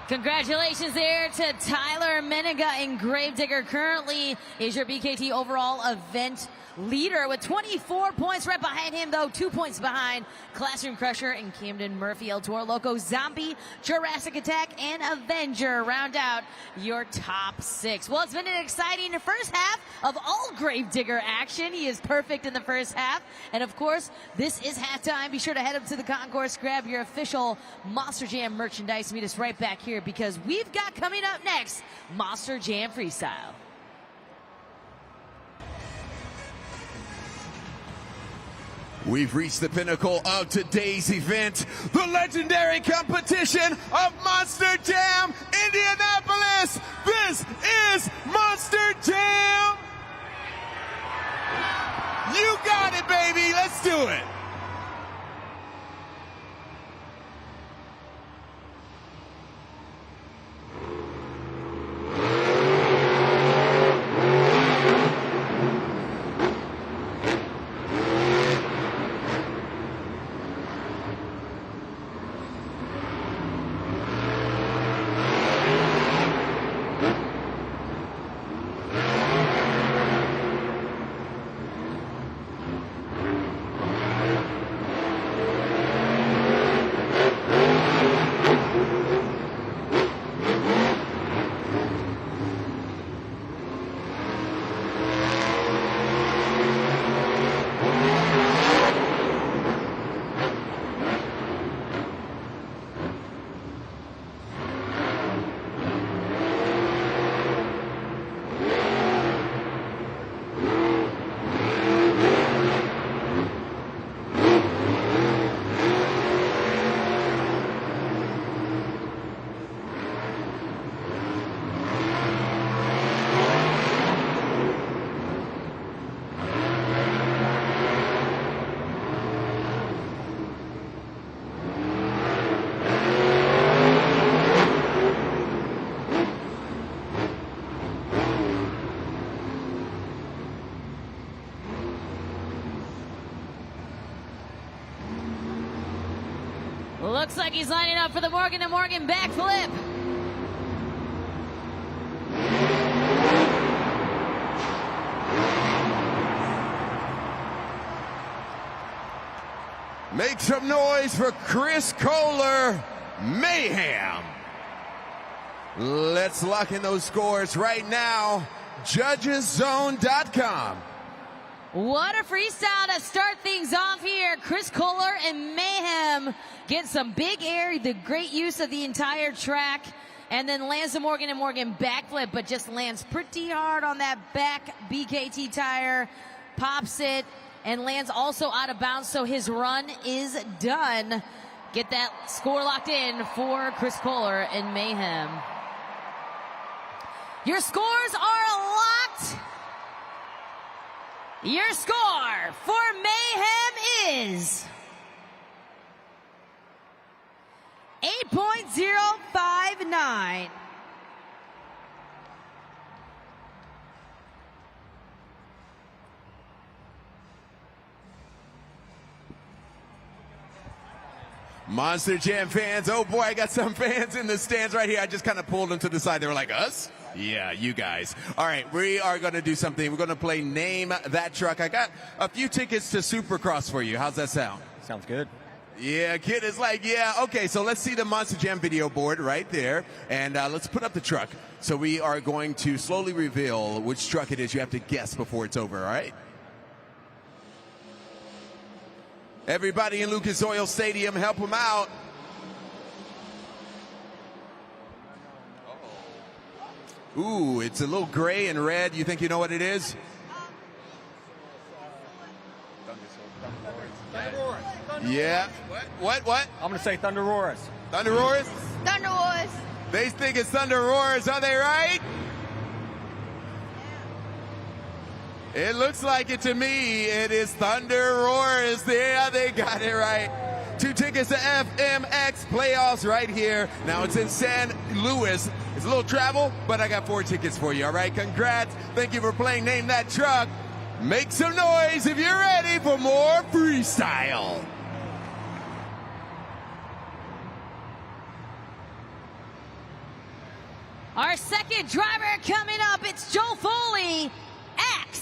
Congratulations there to Tyler Meninga, and Gravedigger currently is your BKT overall event leader with 24 points. Right behind him, though, 2 points behind Classroom Crusher and Camden Murphy. El Toro Loco, Zombie, Jurassic Attack, and Avenger round out your top 6. Well, it's been an exciting first half of all Gravedigger action. He is perfect in the first half. And, of course, this is halftime. Be sure to head up to the concourse, grab your official Monster Jam merchandise. Meet us right back here because we've got coming up next Monster Jam Freestyle. We've reached the pinnacle of today's event, the legendary competition of Monster Jam Indianapolis. This is Monster Jam. You got it, baby. Let's do it. Looks like he's lining up for the Morgan & Morgan backflip. Make some noise for Chris Kohler, Mayhem. Let's lock in those scores right now. JudgesZone.com. What a freestyle to start things off here. Chris Kohler and Mayhem get some big air, the great use of the entire track, and then lands the Morgan & Morgan backflip, but just lands pretty hard on that back BKT tire, pops it, and lands also out of bounds, so his run is done. Get that score locked in for Chris Kohler and Mayhem. Your scores are locked. Your score for Mayhem is 8.059. Monster Jam fans, oh boy, I got some fans in the stands right here. I just kind of pulled them to the side. They were like, us? Yeah, you guys. All right, we are going to do something. We're going to play Name That Truck. I got a few tickets to Supercross for you. How's that sound? Sounds good. Yeah, kid is like, yeah. Okay, so let's see the Monster Jam video board right there. And let's put up the truck. So we are going to slowly reveal which truck it is. You have to guess before it's over, all right? Everybody in Lucas Oil Stadium, help them out. Ooh, it's a little gray and red. You think you know what it is? Yeah. What? I'm going to say Thunder Roars. Thunder Roars? Thunder Wars. They think it's Thunder Roars. Are they right? It looks like it to me. It is Thunder Roars. Yeah, they got it right. 2 tickets to FMX playoffs right here. Now it's in San Luis. It's a little travel, but I got 4 tickets for you, all right? Congrats. Thank you for playing Name That Truck. Make some noise if you're ready for more freestyle. Our second driver coming up, it's Joe Foley, X.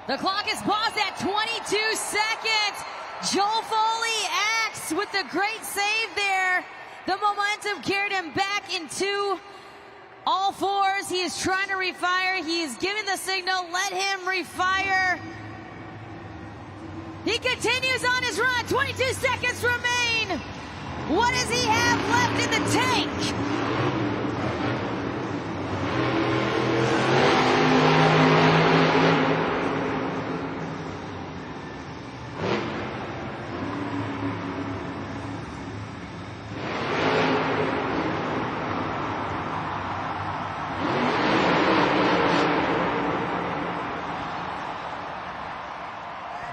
The clock is paused at 22 seconds. Joe Foley acts with the great save there. The momentum carried him back into all fours. He is trying to refire. He is giving the signal, let him refire. He continues on his run. 22 seconds remain. What does he have left in the tank?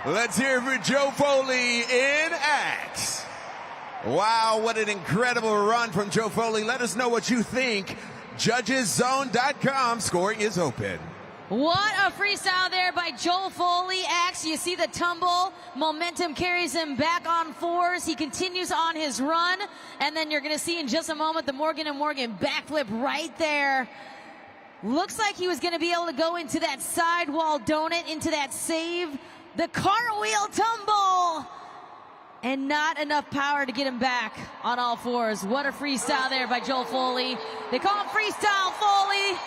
Let's hear it for Joe Foley in X. Wow, what an incredible run from Joe Foley. Let us know what you think. JudgesZone.com, scoring is open. What a freestyle there by Joe Foley. X, you see the tumble. Momentum carries him back on fours. He continues on his run. And then you're going to see in just a moment the Morgan & Morgan backflip right there. Looks like he was going to be able to go into that sidewall donut, into that save. The cartwheel tumble. And not enough power to get him back on all fours. What a freestyle there by Joe Foley. They call him Freestyle Foley.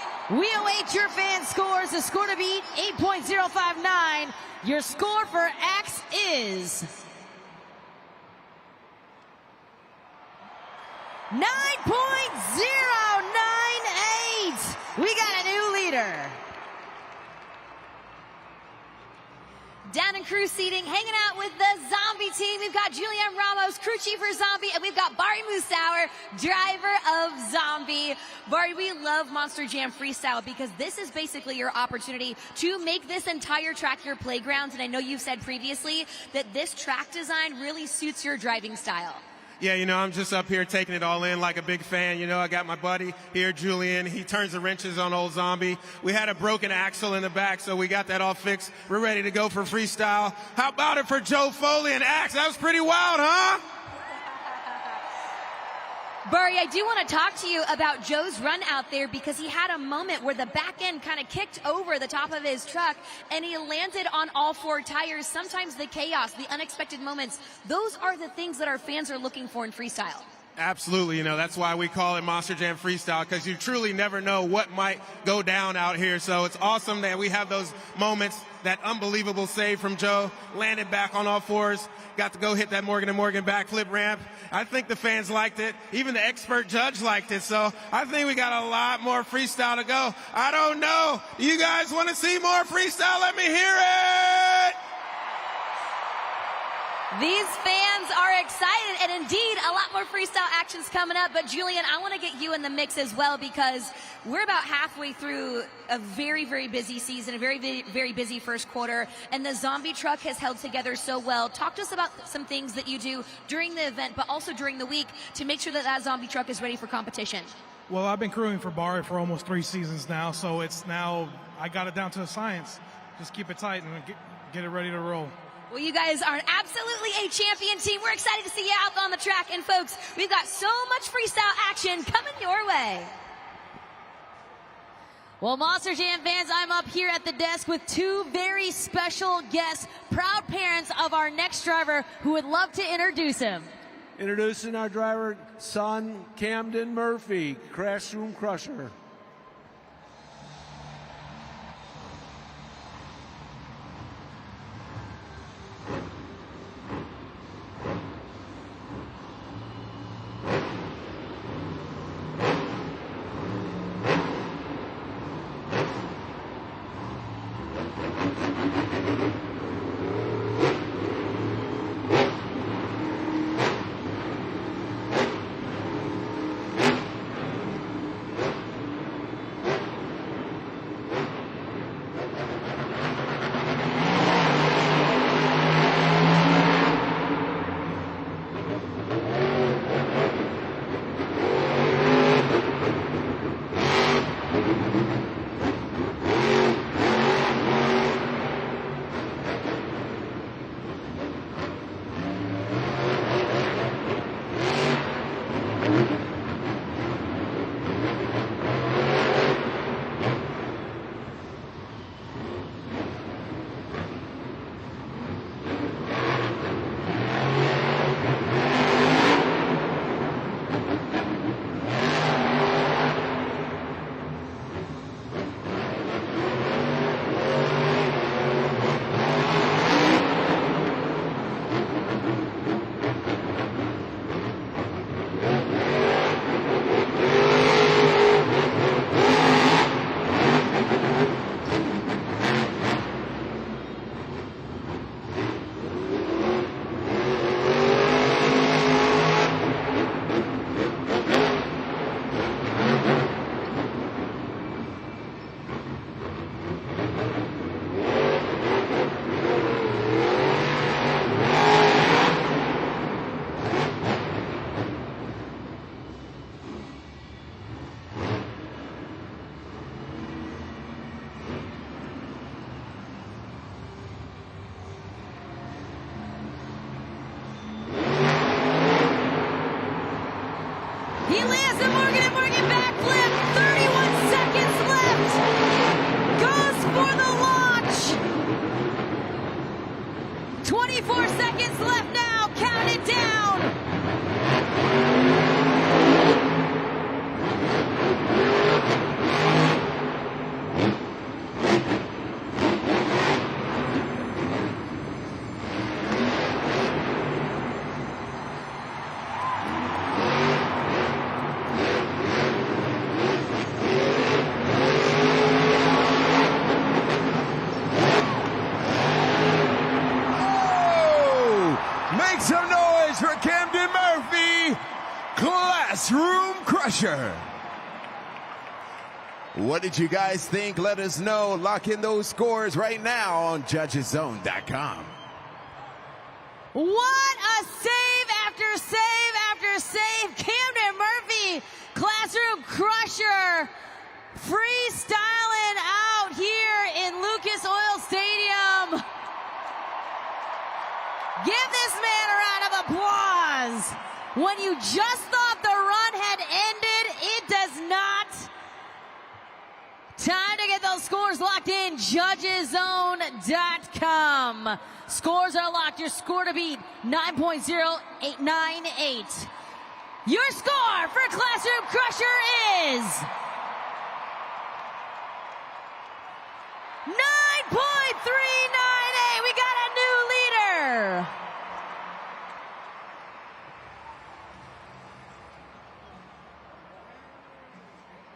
We await your fan scores. The score to beat, 8.059. Your score for X is 9.098. We got a new leader. Down in crew seating, hanging out with the Zombie team. We've got Julian Ramos, crew chief for Zombie, and we've got Bari Musauer, driver of Zombie. Bari, we love Monster Jam Freestyle because this is basically your opportunity to make this entire track your playground. And I know you've said previously that this track design really suits your driving style. Yeah, you know, I'm just up here taking it all in like a big fan. You know, I got my buddy here, Julian. He turns the wrenches on old Zombie. We had a broken axle in the back, so we got that all fixed. We're ready to go for freestyle. How about it for Joe Foley and Axe? That was pretty wild, huh? Bari, I do want to talk to you about Joe's run out there because he had a moment where the back end kind of kicked over the top of his truck and he landed on all four tires. Sometimes the chaos, the unexpected moments, those are the things that our fans are looking for in freestyle. Absolutely, you know, that's why we call it Monster Jam Freestyle, because you truly never know what might go down out here. So it's awesome that we have those moments. That unbelievable save from Joe, landed back on all fours, got to go hit that Morgan & Morgan backflip ramp. I think the fans liked it. Even the expert judge liked it. So I think we got a lot more freestyle to go. I don't know. You guys want to see more freestyle? Let me hear it! These fans are excited, and indeed, a lot more freestyle actions coming up. But Julian, I want to get you in the mix as well because we're about halfway through a very, very busy season, a very, very busy first quarter, and the zombie truck has held together so well. Talk to us about some things that you do during the event, but also during the week to make sure that that zombie truck is ready for competition. Well, I've been crewing for Bari for almost 3 seasons now, so it's now, I got it down to a science. Just keep it tight and get it ready to roll. Well, you guys are absolutely a champion team. We're excited to see you out on the track. And folks, we've got so much freestyle action coming your way. Well, Monster Jam fans, I'm up here at the desk with 2 very special guests, proud parents of our next driver who would love to introduce him. Introducing our driver, son, Camden Murphy, Crash Room Crusher. He lands the Morgan & Morgan backflip. 31 seconds left. Goes for the launch. 24 seconds left now. Count it down. Make some noise for Camden Murphy, Classroom Crusher. What did you guys think? Let us know. Lock in those scores right now on judgeszone.com. What a save after save after save. Camden Murphy, Classroom Crusher, freestyling out here in Lucas Oil Stadium. Give this man a round of applause. When you just thought the run Time to get those scores locked in. Judgeszone.com. Scores are locked. Your score to beat 9.0898. Your score for Classroom Crusher is 9.398. We got a new leader.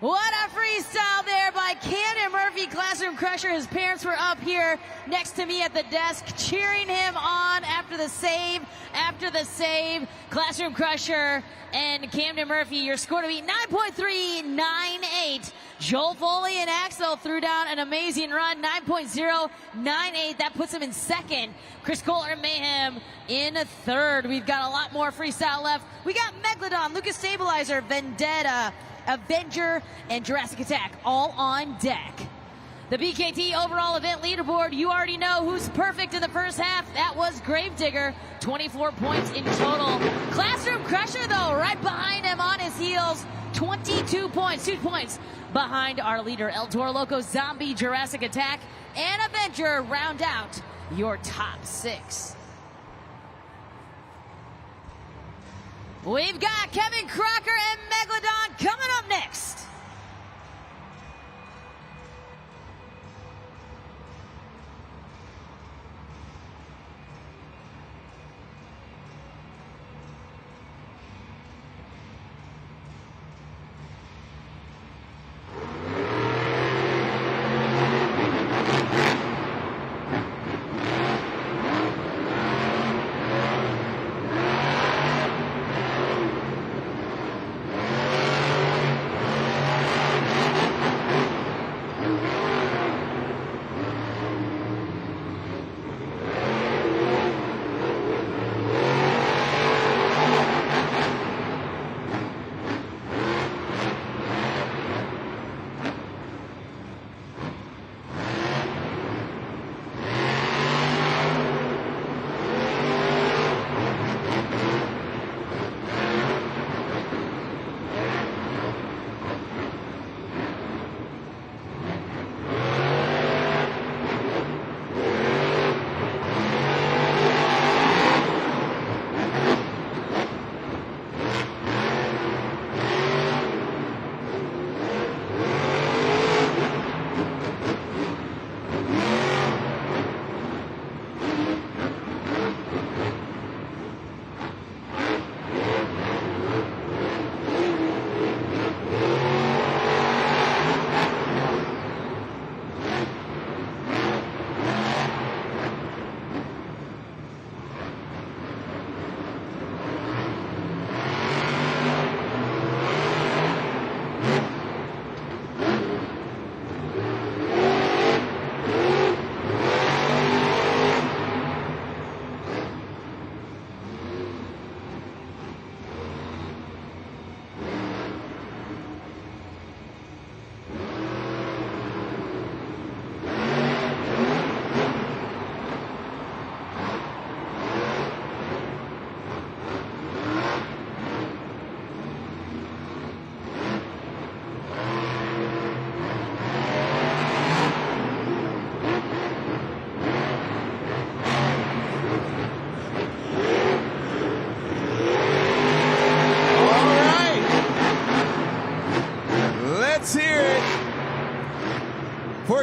What a freestyle there by Camden Murphy, Classroom Crusher. His parents were up here next to me at the desk cheering him on after the save. Classroom Crusher and Camden Murphy, your score to beat 9.398. Joel Foley and Axel threw down an amazing run, 9.098. That puts him in second. Chris Kohler and Mayhem in third. We've got a lot more freestyle left. We got Megalodon, Lucas Stabilizer, Vendetta, Avenger, and Jurassic Attack all on deck. The BKT overall event leaderboard, you already know who's perfect in the first half. That was Gravedigger, 24 points in total. Classroom Crusher, though, right behind him on his heels, 22 points, 2 points behind our leader. El Toro Loco, Zombie, Jurassic Attack, and Avenger round out your top 6. We've got Kevin Crocker and Megalodon coming up next.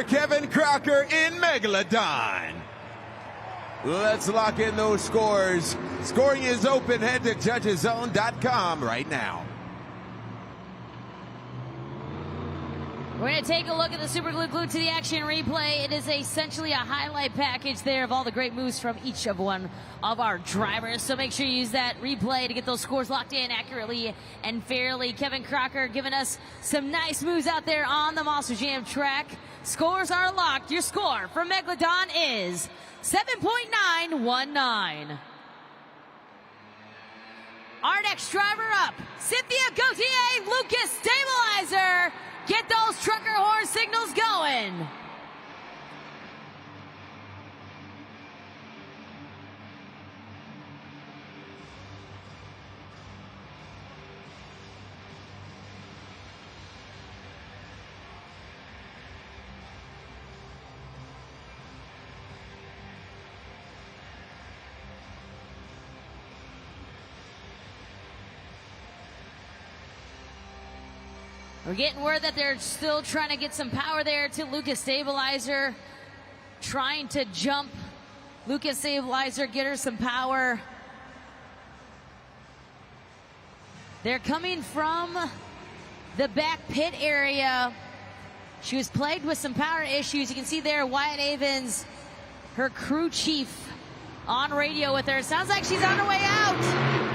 for Kevin Crocker in Megalodon. Let's lock in those scores. Scoring is open. Head to judgeszone.com right now. We're going to take a look at the Super Glued to the Action replay. It is essentially a highlight package there of all the great moves from each of one of our drivers. So make sure you use that replay to get those scores locked in accurately and fairly. Kevin Crocker giving us some nice moves out there on the Monster Jam track. Scores are locked. Your score for Megalodon is 7.919. Our next driver up, Cynthia Gauthier, Lucas Stabilizer. Get those trucker horn signals going. We're getting word that they're still trying to get some power there to Lucas Stabilizer. Trying to jump Lucas Stabilizer, get her some power. They're coming from the back pit area. She was plagued with some power issues. You can see there Wyatt Avens, her crew chief, on radio with her. Sounds like she's on her way out.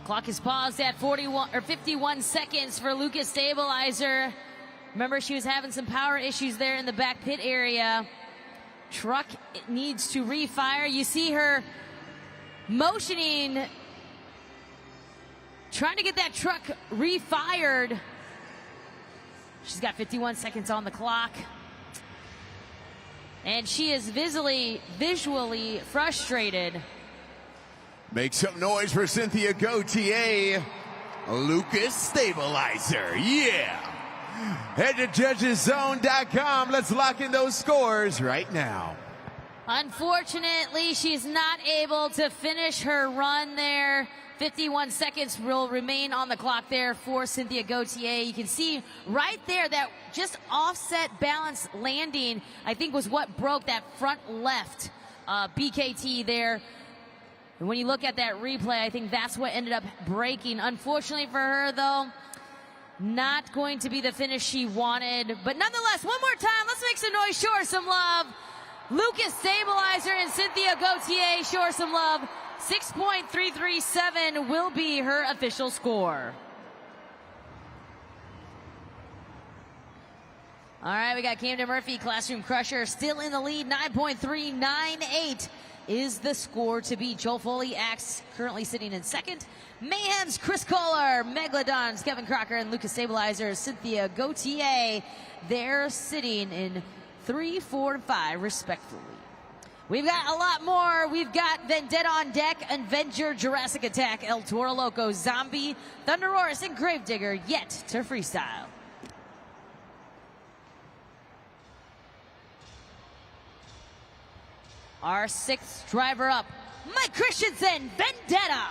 Clock is paused at 51 seconds for Lucas Stabilizer. Remember, she was having some power issues there in the back pit area. Truck needs to refire. You see her motioning, trying to get that truck refired. She's got 51 seconds on the clock. And she is visually frustrated. Make some noise for Cynthia Gauthier, Lucas Stabilizer. Yeah. Head to judgeszone.com. Let's lock in those scores right now. Unfortunately, she's not able to finish her run there. 51 seconds will remain on the clock there for Cynthia Gauthier. You can see right there that just offset balance landing, I think, was what broke that front left BKT there. And when you look at that replay, I think that's what ended up breaking. Unfortunately for her, though, not going to be the finish she wanted. But nonetheless, one more time, let's make some noise, show her some love. Lucas Stabilizer and Cynthia Gauthier, show her some love. 6.337 will be her official score. All right, we got Camden Murphy, Classroom Crusher, still in the lead. 9.398 is the score to beat. Joel Foley Axe currently sitting in second. Mayhem's Chris Kohler, Megalodon's Kevin Crocker, and Lucas Stabilizer, Cynthia Gauthier. They're sitting in 3, 4, and 5, respectively. We've got a lot more. We've got Vendetta on deck, Avenger, Jurassic Attack, El Toro Loco, Zombie, Thunderoris, and Gravedigger yet to freestyle. Our sixth driver up, Mike Christensen, Vendetta.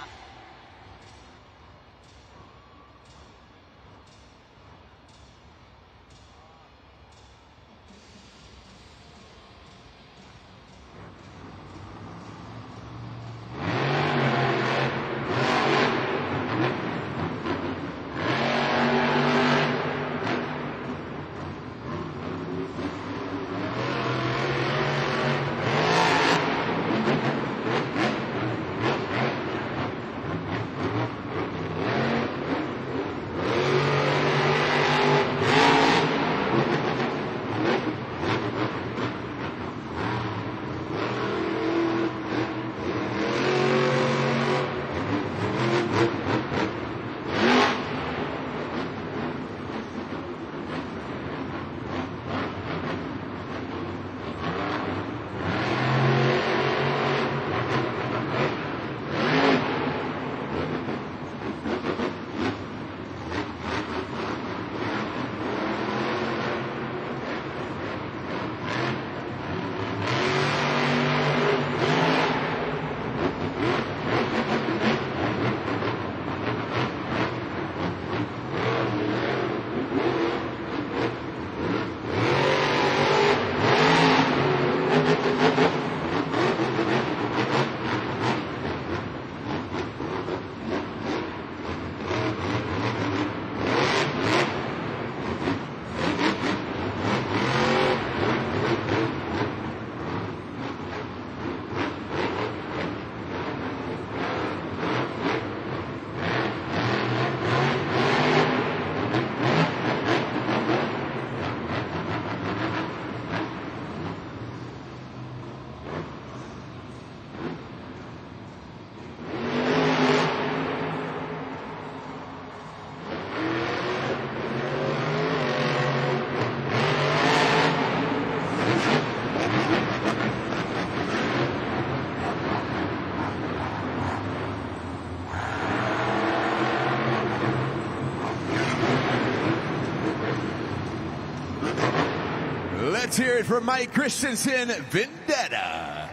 Let's hear it from Mike Christensen, Vendetta.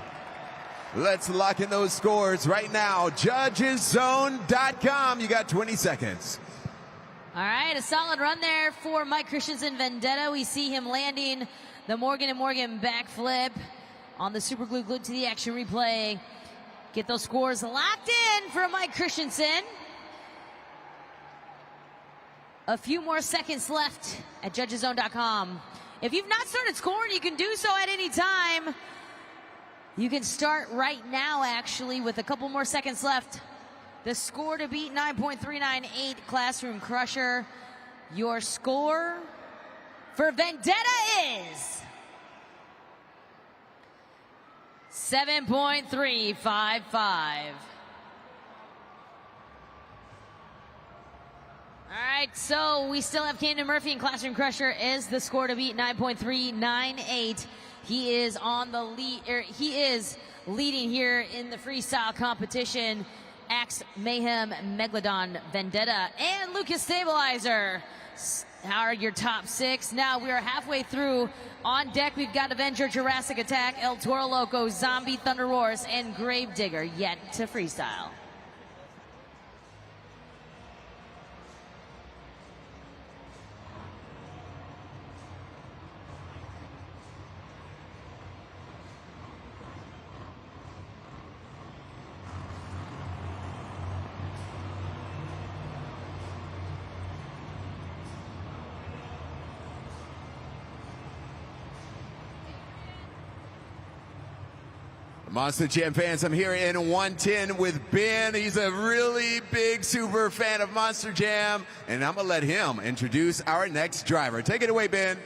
Let's lock in those scores right now. JudgesZone.com. You got 20 seconds. All right, a solid run there for Mike Christensen, Vendetta. We see him landing the Morgan & Morgan backflip on the super glue glued to the action replay. Get those scores locked in for Mike Christensen. A few more seconds left at JudgesZone.com. If you've not started scoring, you can do so at any time. You can start right now, actually, with a couple more seconds left. The score to beat, 9.398, Classroom Crusher. Your score for Vendetta is 7.355. All right, so we still have Camden Murphy, and Classroom Crusher is the score to beat, 9.398. He is on the lead, he is leading here in the freestyle competition. Axe, Mayhem, Megalodon, Vendetta, and Lucas Stabilizer are your top 6. Now we are halfway through. On deck, we've got Avenger, Jurassic Attack, El Toro Loco, Zombie, Thunder Roars, and Gravedigger yet to freestyle. Monster Jam fans, I'm here in 110 with Ben. He's a really big, super fan of Monster Jam, and I'm going to let him introduce our next driver. Take it away, Ben.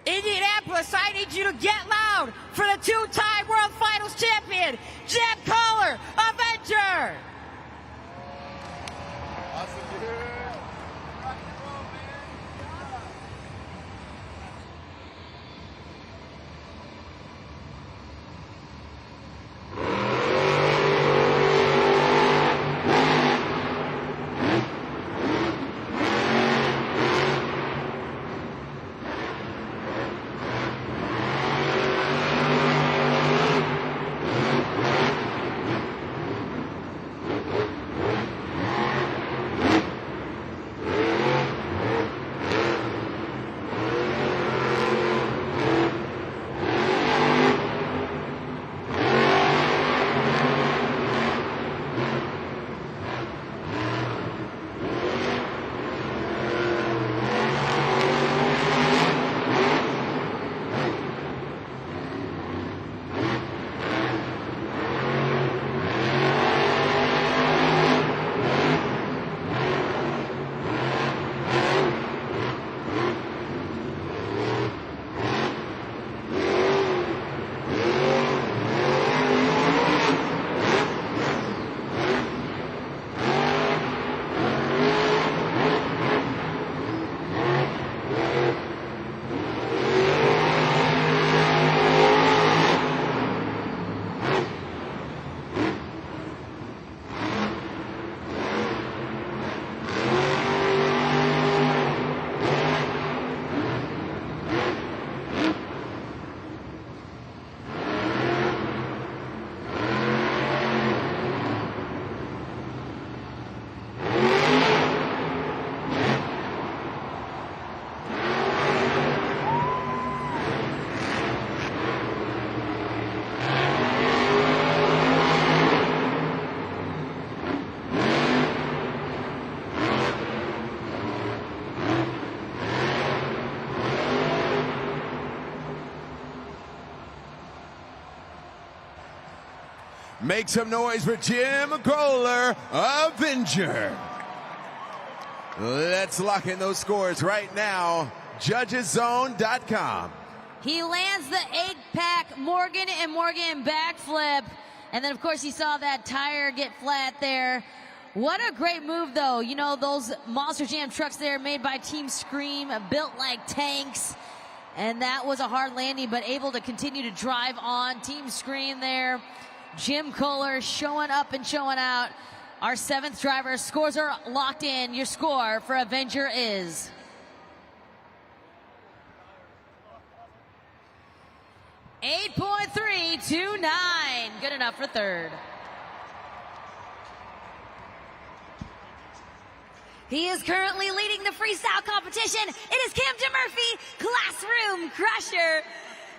Indianapolis, I need you to get loud for the 2-time World Finals champion, Jim Kohler, Avenger. Awesome, dude. Make some noise for Jim Kohler, Avenger. Let's lock in those scores right now. JudgesZone.com. He lands the 8-pack Morgan & Morgan backflip. And then, of course, he saw that tire get flat there. What a great move, though. You know, those Monster Jam trucks there made by Team Scream, built like tanks. And that was a hard landing, but able to continue to drive on. Team Scream there. Jim Kohler showing up and showing out. Our 7th driver. Scores are locked in. Your score for Avenger is 8.329. Good enough for third. He is currently leading the freestyle competition. It is Camden Murphy, Classroom Crusher.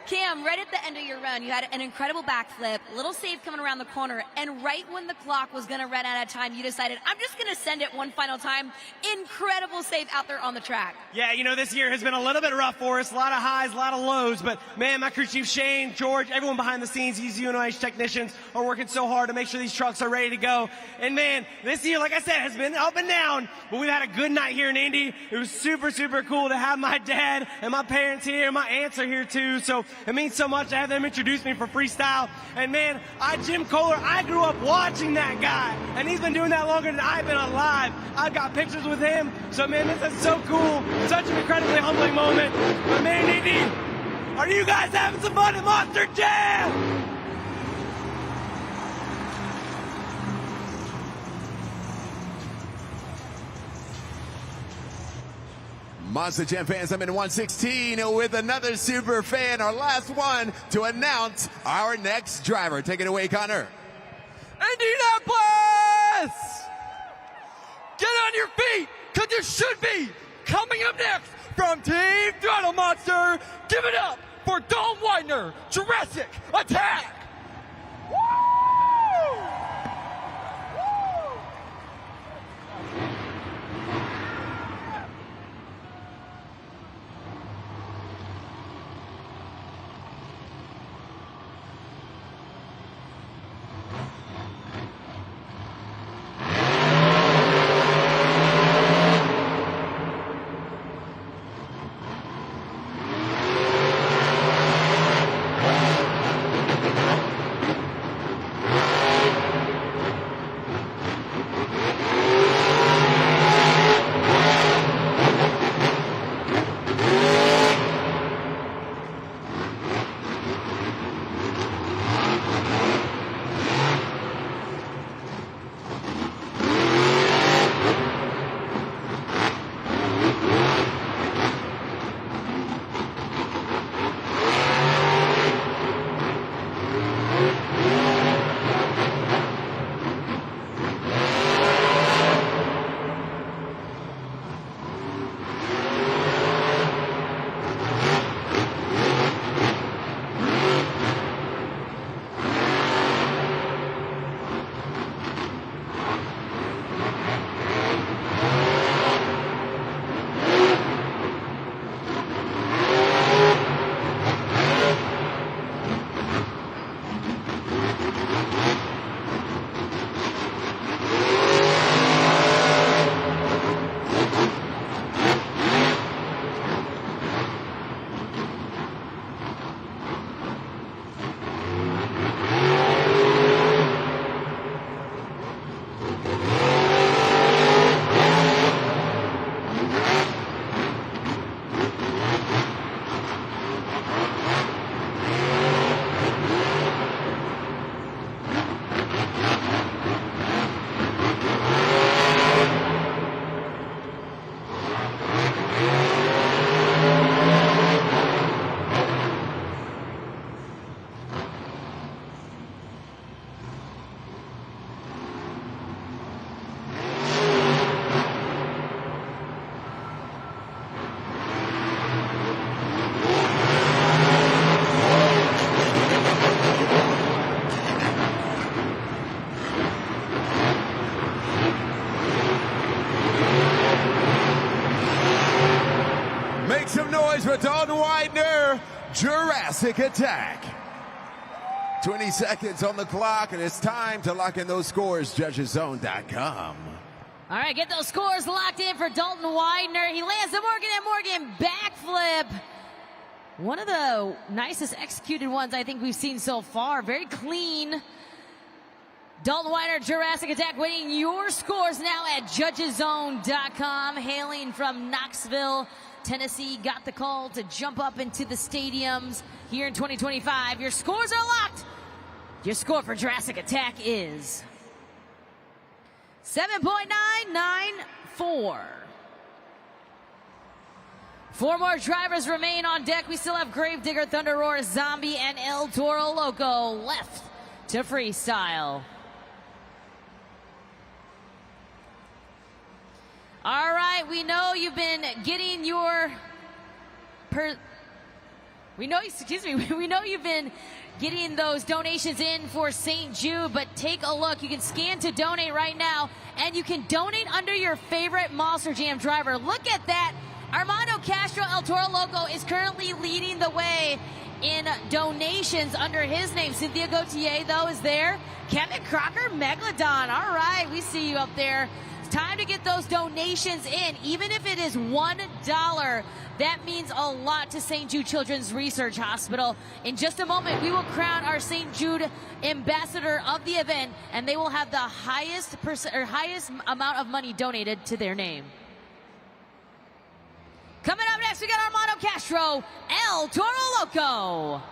Cam, right at the end of your run, you had an incredible backflip, little save coming around the corner, and right when the clock was going to run out of time, you decided, I'm just going to send it one final time. Incredible save out there on the track. Yeah, you know, this year has been a little bit rough for us. A lot of highs, a lot of lows. But, man, my crew chief Shane, George, everyone behind the scenes, these UNOH technicians are working so hard to make sure these trucks are ready to go. And, man, this year, like I said, has been up and down. But we've had a good night here in Indy. It was super, super cool to have my dad and my parents here. My aunts are here, too. So it means so much to have them introduce me for freestyle. And, man, Jim Kohler, I grew up watching that guy. And he's been doing that longer than I've been alive. I've got pictures with him. So, man, this is so cool. Such an incredibly humbling moment. But, man, Indy, are you guys having some fun at Monster Jam? Monster Jam fans, I'm in 116 with another super fan, our last one to announce our next driver. Take it away, Connor. Indianapolis! Get on your feet, because you should be. Coming up next from Team Throttle Monster, give it up for Dalton Widener, Jurassic Attack! Woo! For Dalton Widener, Jurassic Attack. 20 seconds on the clock, and it's time to lock in those scores. JudgesZone.com. All right, get those scores locked in for Dalton Widener. He lands the Morgan & Morgan backflip. One of the nicest executed ones I think we've seen so far. Very clean. Dalton Widener, Jurassic Attack, winning your scores now at JudgesZone.com. Hailing from Knoxville, Tennessee, got the call to jump up into the stadiums here in 2025. Your scores are locked. Your score for Jurassic Attack is 7.994. 4 more drivers remain on deck. We still have Gravedigger, Thunder Roar, Zombie, and El Toro Loco left to freestyle. All right, we know you've been getting your we know you've been getting those donations in for St. Jude, but take a look. You can scan to donate right now, and you can donate under your favorite Monster Jam driver. Look at that. Armando Castro, El Toro Loco, is currently leading the way in donations under his name. Cynthia Gauthier, though, is there. Kevin Crocker, Megalodon. All right, we see you up there. It's time to get those donations in, even if it is $1. That means a lot to St. Jude Children's Research Hospital. In just a moment, we will crown our St. Jude ambassador of the event, and they will have the highest amount of money donated to their name. Coming up next, we got Armando Castro, El Toro Loco.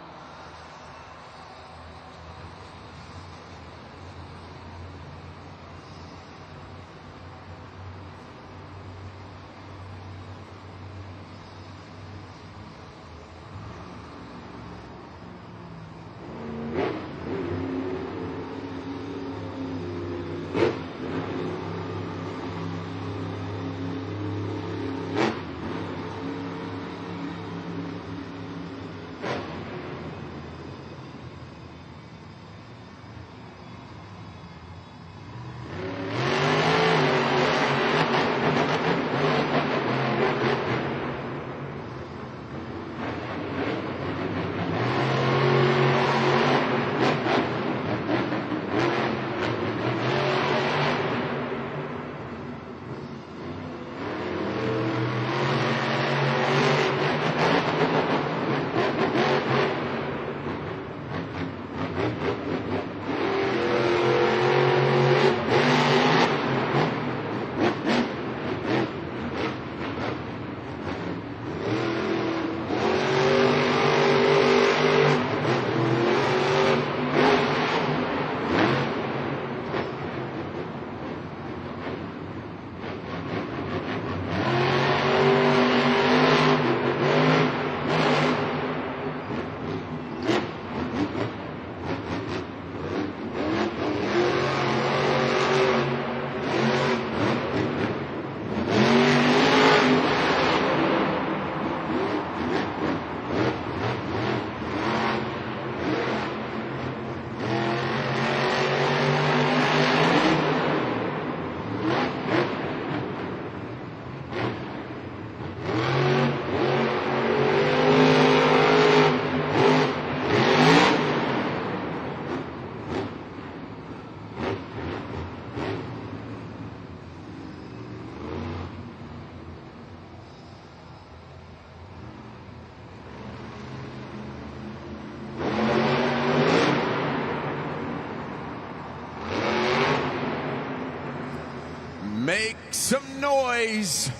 Make some noise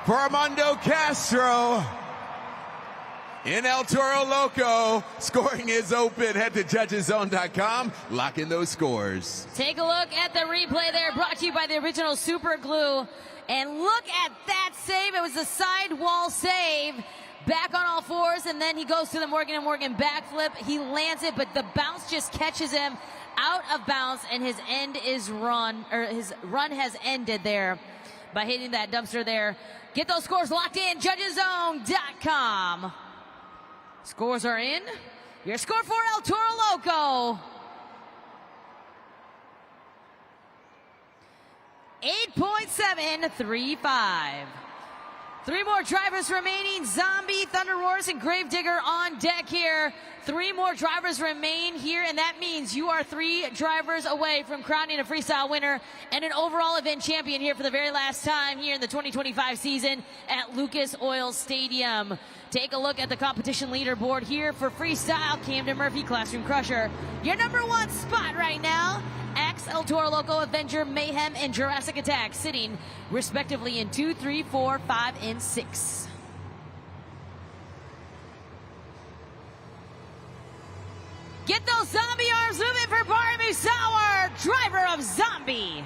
for Armando Castro in El Toro Loco. Scoring is open. Head to judgeszone.com. Lock in those scores. Take a look at the replay there, brought to you by the original Super Glue. And look at that save. It was a sidewall save. Back on all fours, and then he goes to the Morgan & Morgan backflip. He lands it, but the bounce just catches him out of bounds, and his run has ended there by hitting that dumpster there. Get those scores locked in, judgeszone.com. Scores are in. Your score for El Toro Loco: 8.735. 3 more drivers remaining. Zombie, Thunder Roars, and Gravedigger on deck here. 3 more drivers remain here, and that means you are 3 drivers away from crowning a freestyle winner and an overall event champion here for the very last time here in the 2025 season at Lucas Oil Stadium. Take a look at the competition leaderboard here for freestyle. Camden Murphy, Classroom Crusher, your #1 spot right now. Axe, El Toro Loco, Avenger, Mayhem, and Jurassic Attack sitting respectively in 2, 3, 4, 5, and 6. Get those zombie arms moving for Barry Musauer, driver of Zombie.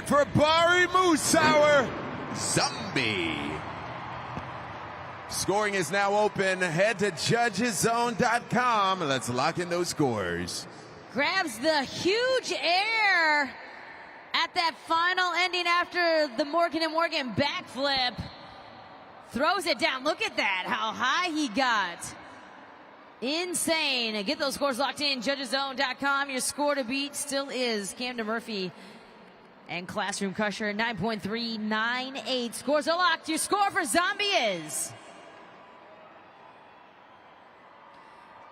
for Bari Musauer, Zombie. Scoring is now open. Head to judgeszone.com. Let's lock in those scores. Grabs the huge air at that final ending after the Morgan & Morgan backflip. Throws it down. Look at that, how high he got. Insane. Get those scores locked in, judgeszone.com. Your score to beat still is Camden Murphy and Classroom Crusher, 9.398. Scores are locked. Your score for Zombie is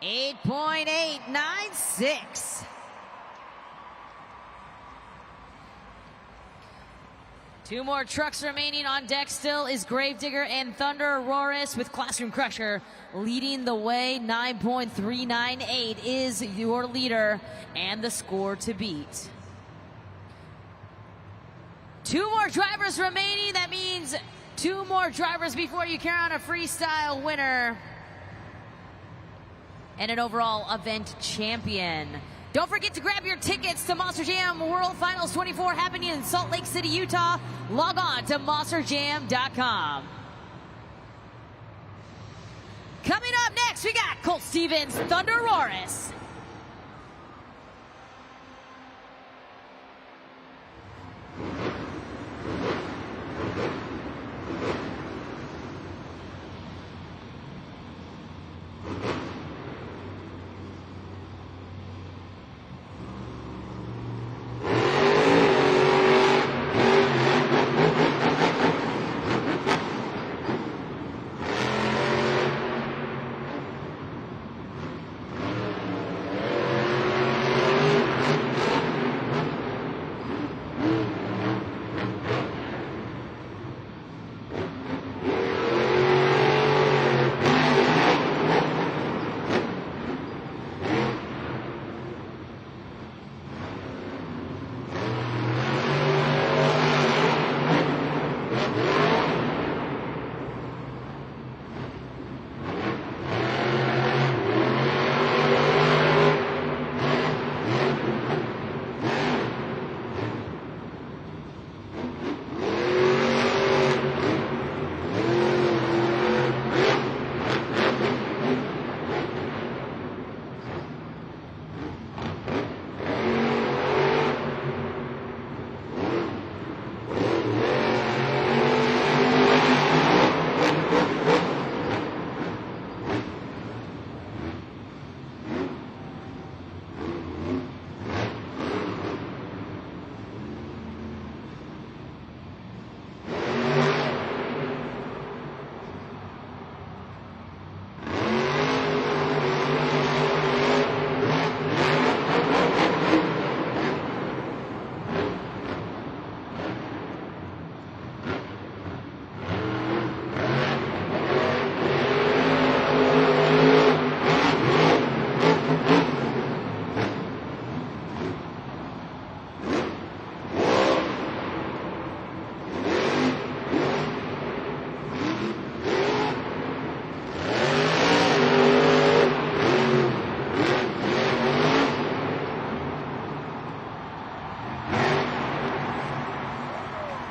8.896. Two more trucks remaining on deck still is Gravedigger and Thunder Roris, with Classroom Crusher leading the way. 9.398 is your leader and the score to beat. Two more drivers remaining. That means two more drivers before you crown a freestyle winner and an overall event champion. Don't forget to grab your tickets to Monster Jam World Finals 24 happening in Salt Lake City, Utah. Log on to monsterjam.com. Coming up next, we got Colt Stevens, Thunder Roris.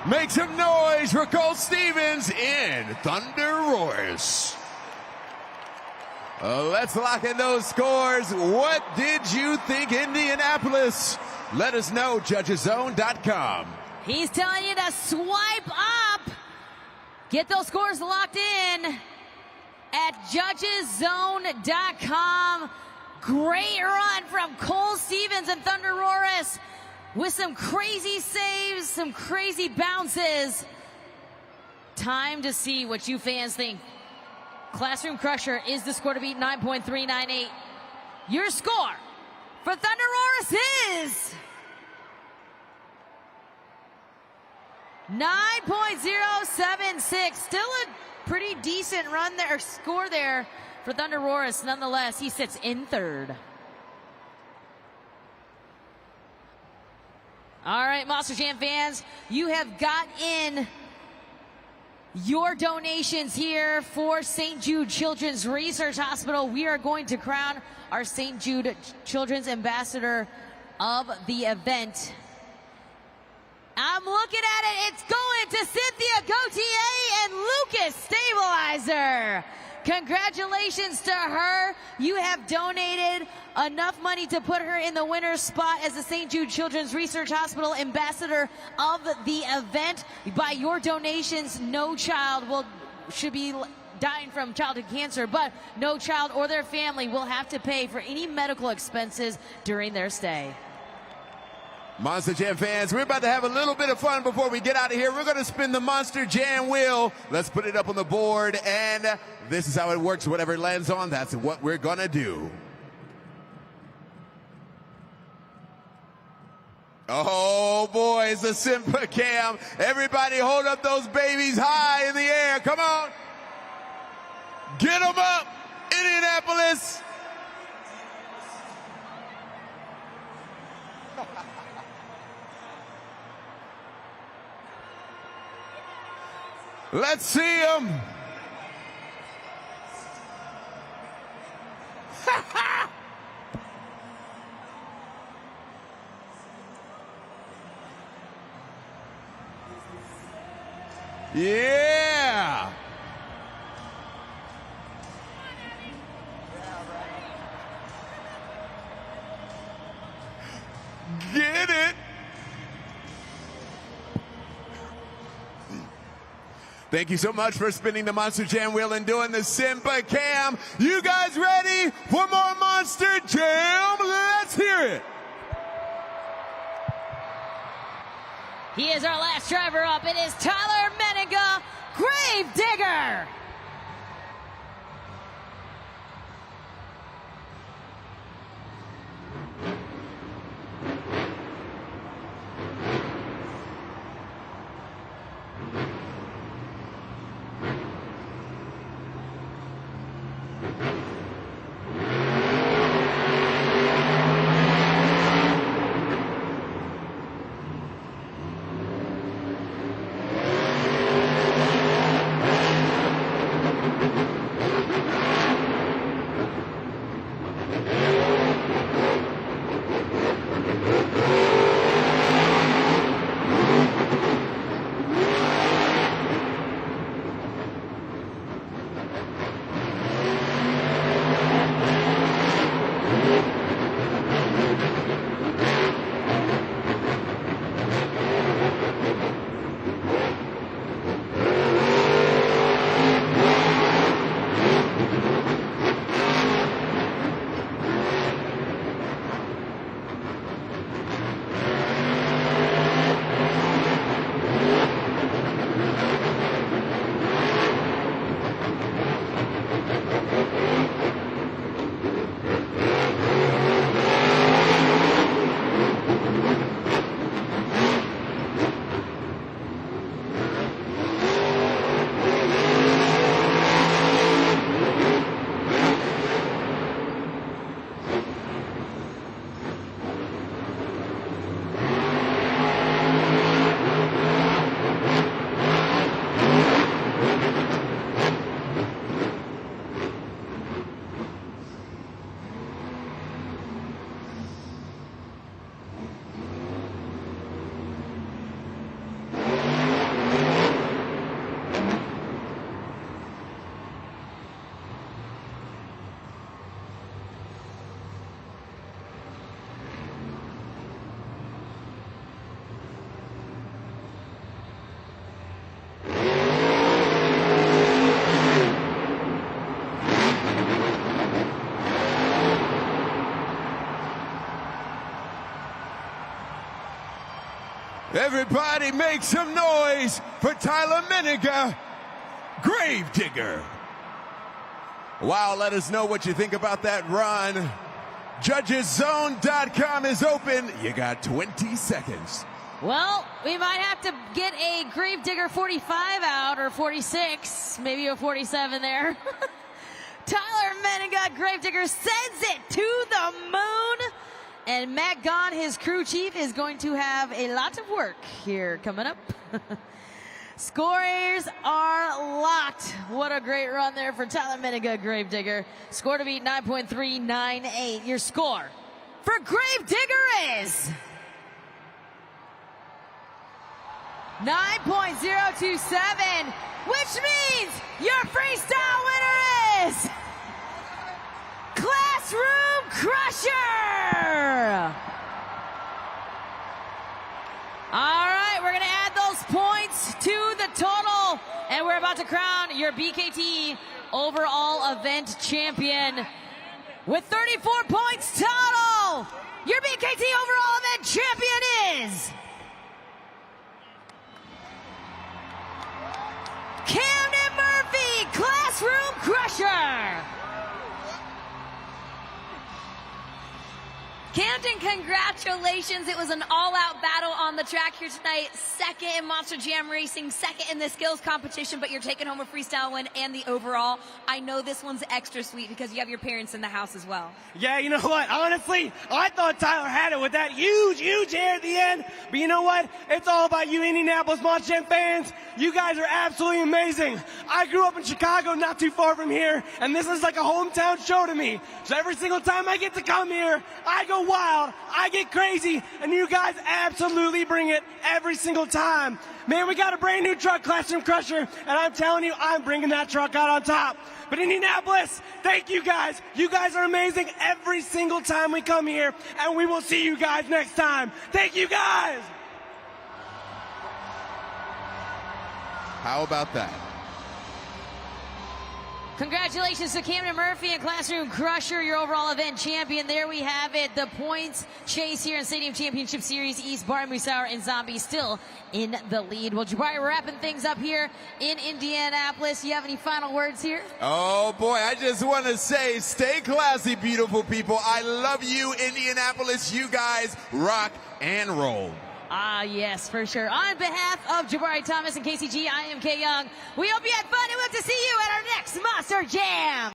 Make some noise for Colt Stevens in Thunder Roars. Let's lock in those scores. What did you think, Indianapolis? Let us know, judgeszone.com. He's telling you to swipe up. Get those scores locked in at judgeszone.com. Great run from Colt Stevens and Thunder Roris with some crazy saves, some crazy bounces. Time to see what you fans think. Classroom Crusher is the score to beat, 9.398. Your score for Thunder Roris is 9.076. Still a pretty decent run there, or score there for Thunder Roris. Nonetheless, he sits in third. All right, Monster Jam fans, you have got in your donations here for St. Jude Children's Research Hospital. We are going to crown our St. Jude Children's Ambassador of the event I'm looking at it. It's going to Cynthia Gauthier and Lucas Stabilizer. Congratulations to her. You have donated enough money to put her in the winner's spot as the St. Jude Children's Research Hospital ambassador of the event. By your donations, no child should be dying from childhood cancer, but no child or their family will have to pay for any medical expenses during their stay. Monster Jam fans, we're about to have a little bit of fun before we get out of here. We're going to spin the Monster Jam wheel. Let's put it up on the board, and this is how it works. Whatever it lands on, that's what we're going to do. Oh, boy, it's a Simba Cam. Everybody hold up those babies high in the air. Come on. Get them up, Indianapolis. Let's see them. Yeah. Get it. Thank you so much for spinning the Monster Jam wheel and doing the Simba Cam. You guys ready for more Monster Jam? Let's hear it. He is our last driver up. It is Tyler Menninga, Grave Digger. Everybody make some noise for Tyler Menninga, Grave Digger. Wow, let us know what you think about that run. JudgesZone.com is open. You got 20 seconds. Well, we might have to get a Grave Digger 45 out, or 46, maybe a 47 there. Tyler Menninga, Grave Digger, sends it to the moon. And Matt Gahn, his crew chief, is going to have a lot of work here coming up. Scores are locked. What a great run there for Tyler Menninga, Grave Digger. Score to beat 9.398. Your score for Grave Digger is 9.027, which means your freestyle winner is Classroom Crusher. All right, we're going to add those points to the total, and we're about to crown your BKT overall event champion with 34 points total. Your BKT overall event champion is Camden Murphy, Classroom Crusher. Camden, congratulations. It was an all-out battle on the track here tonight. Second in Monster Jam Racing, second in the skills competition, but you're taking home a freestyle win and the overall. I know this one's extra sweet because you have your parents in the house as well. Yeah, you know what? Honestly, I thought Tyler had it with that huge air at the end. But you know what? It's all about you Indianapolis Monster Jam fans. You guys are absolutely amazing. I grew up in Chicago, not too far from here, and this is like a hometown show to me. So every single time I get to come here, I go wild, I get crazy, and you guys absolutely bring it every single time. Man, we got a brand new truck, Classroom Crusher, and I'm telling you, I'm bringing that truck out on top. But Indianapolis, thank you guys. You guys are amazing every single time we come here, and we will see you guys next time. Thank you guys. How about that? Congratulations to Camden Murphy and Classroom Crusher, your overall event champion. There we have it. The points chase here in Stadium Championship Series East. Bar Musauer and Zombie still in the lead. Well, Jabari, we're wrapping things up here in Indianapolis. You have any final words here? Oh boy, I just want to say, stay classy, beautiful people. I love you, Indianapolis. You guys rock and roll. Ah, yes, for sure. On behalf of Jabari Thomas and KCG, I am Kay Young. We hope you had fun, and we'll have to see you at our next Monster Jam.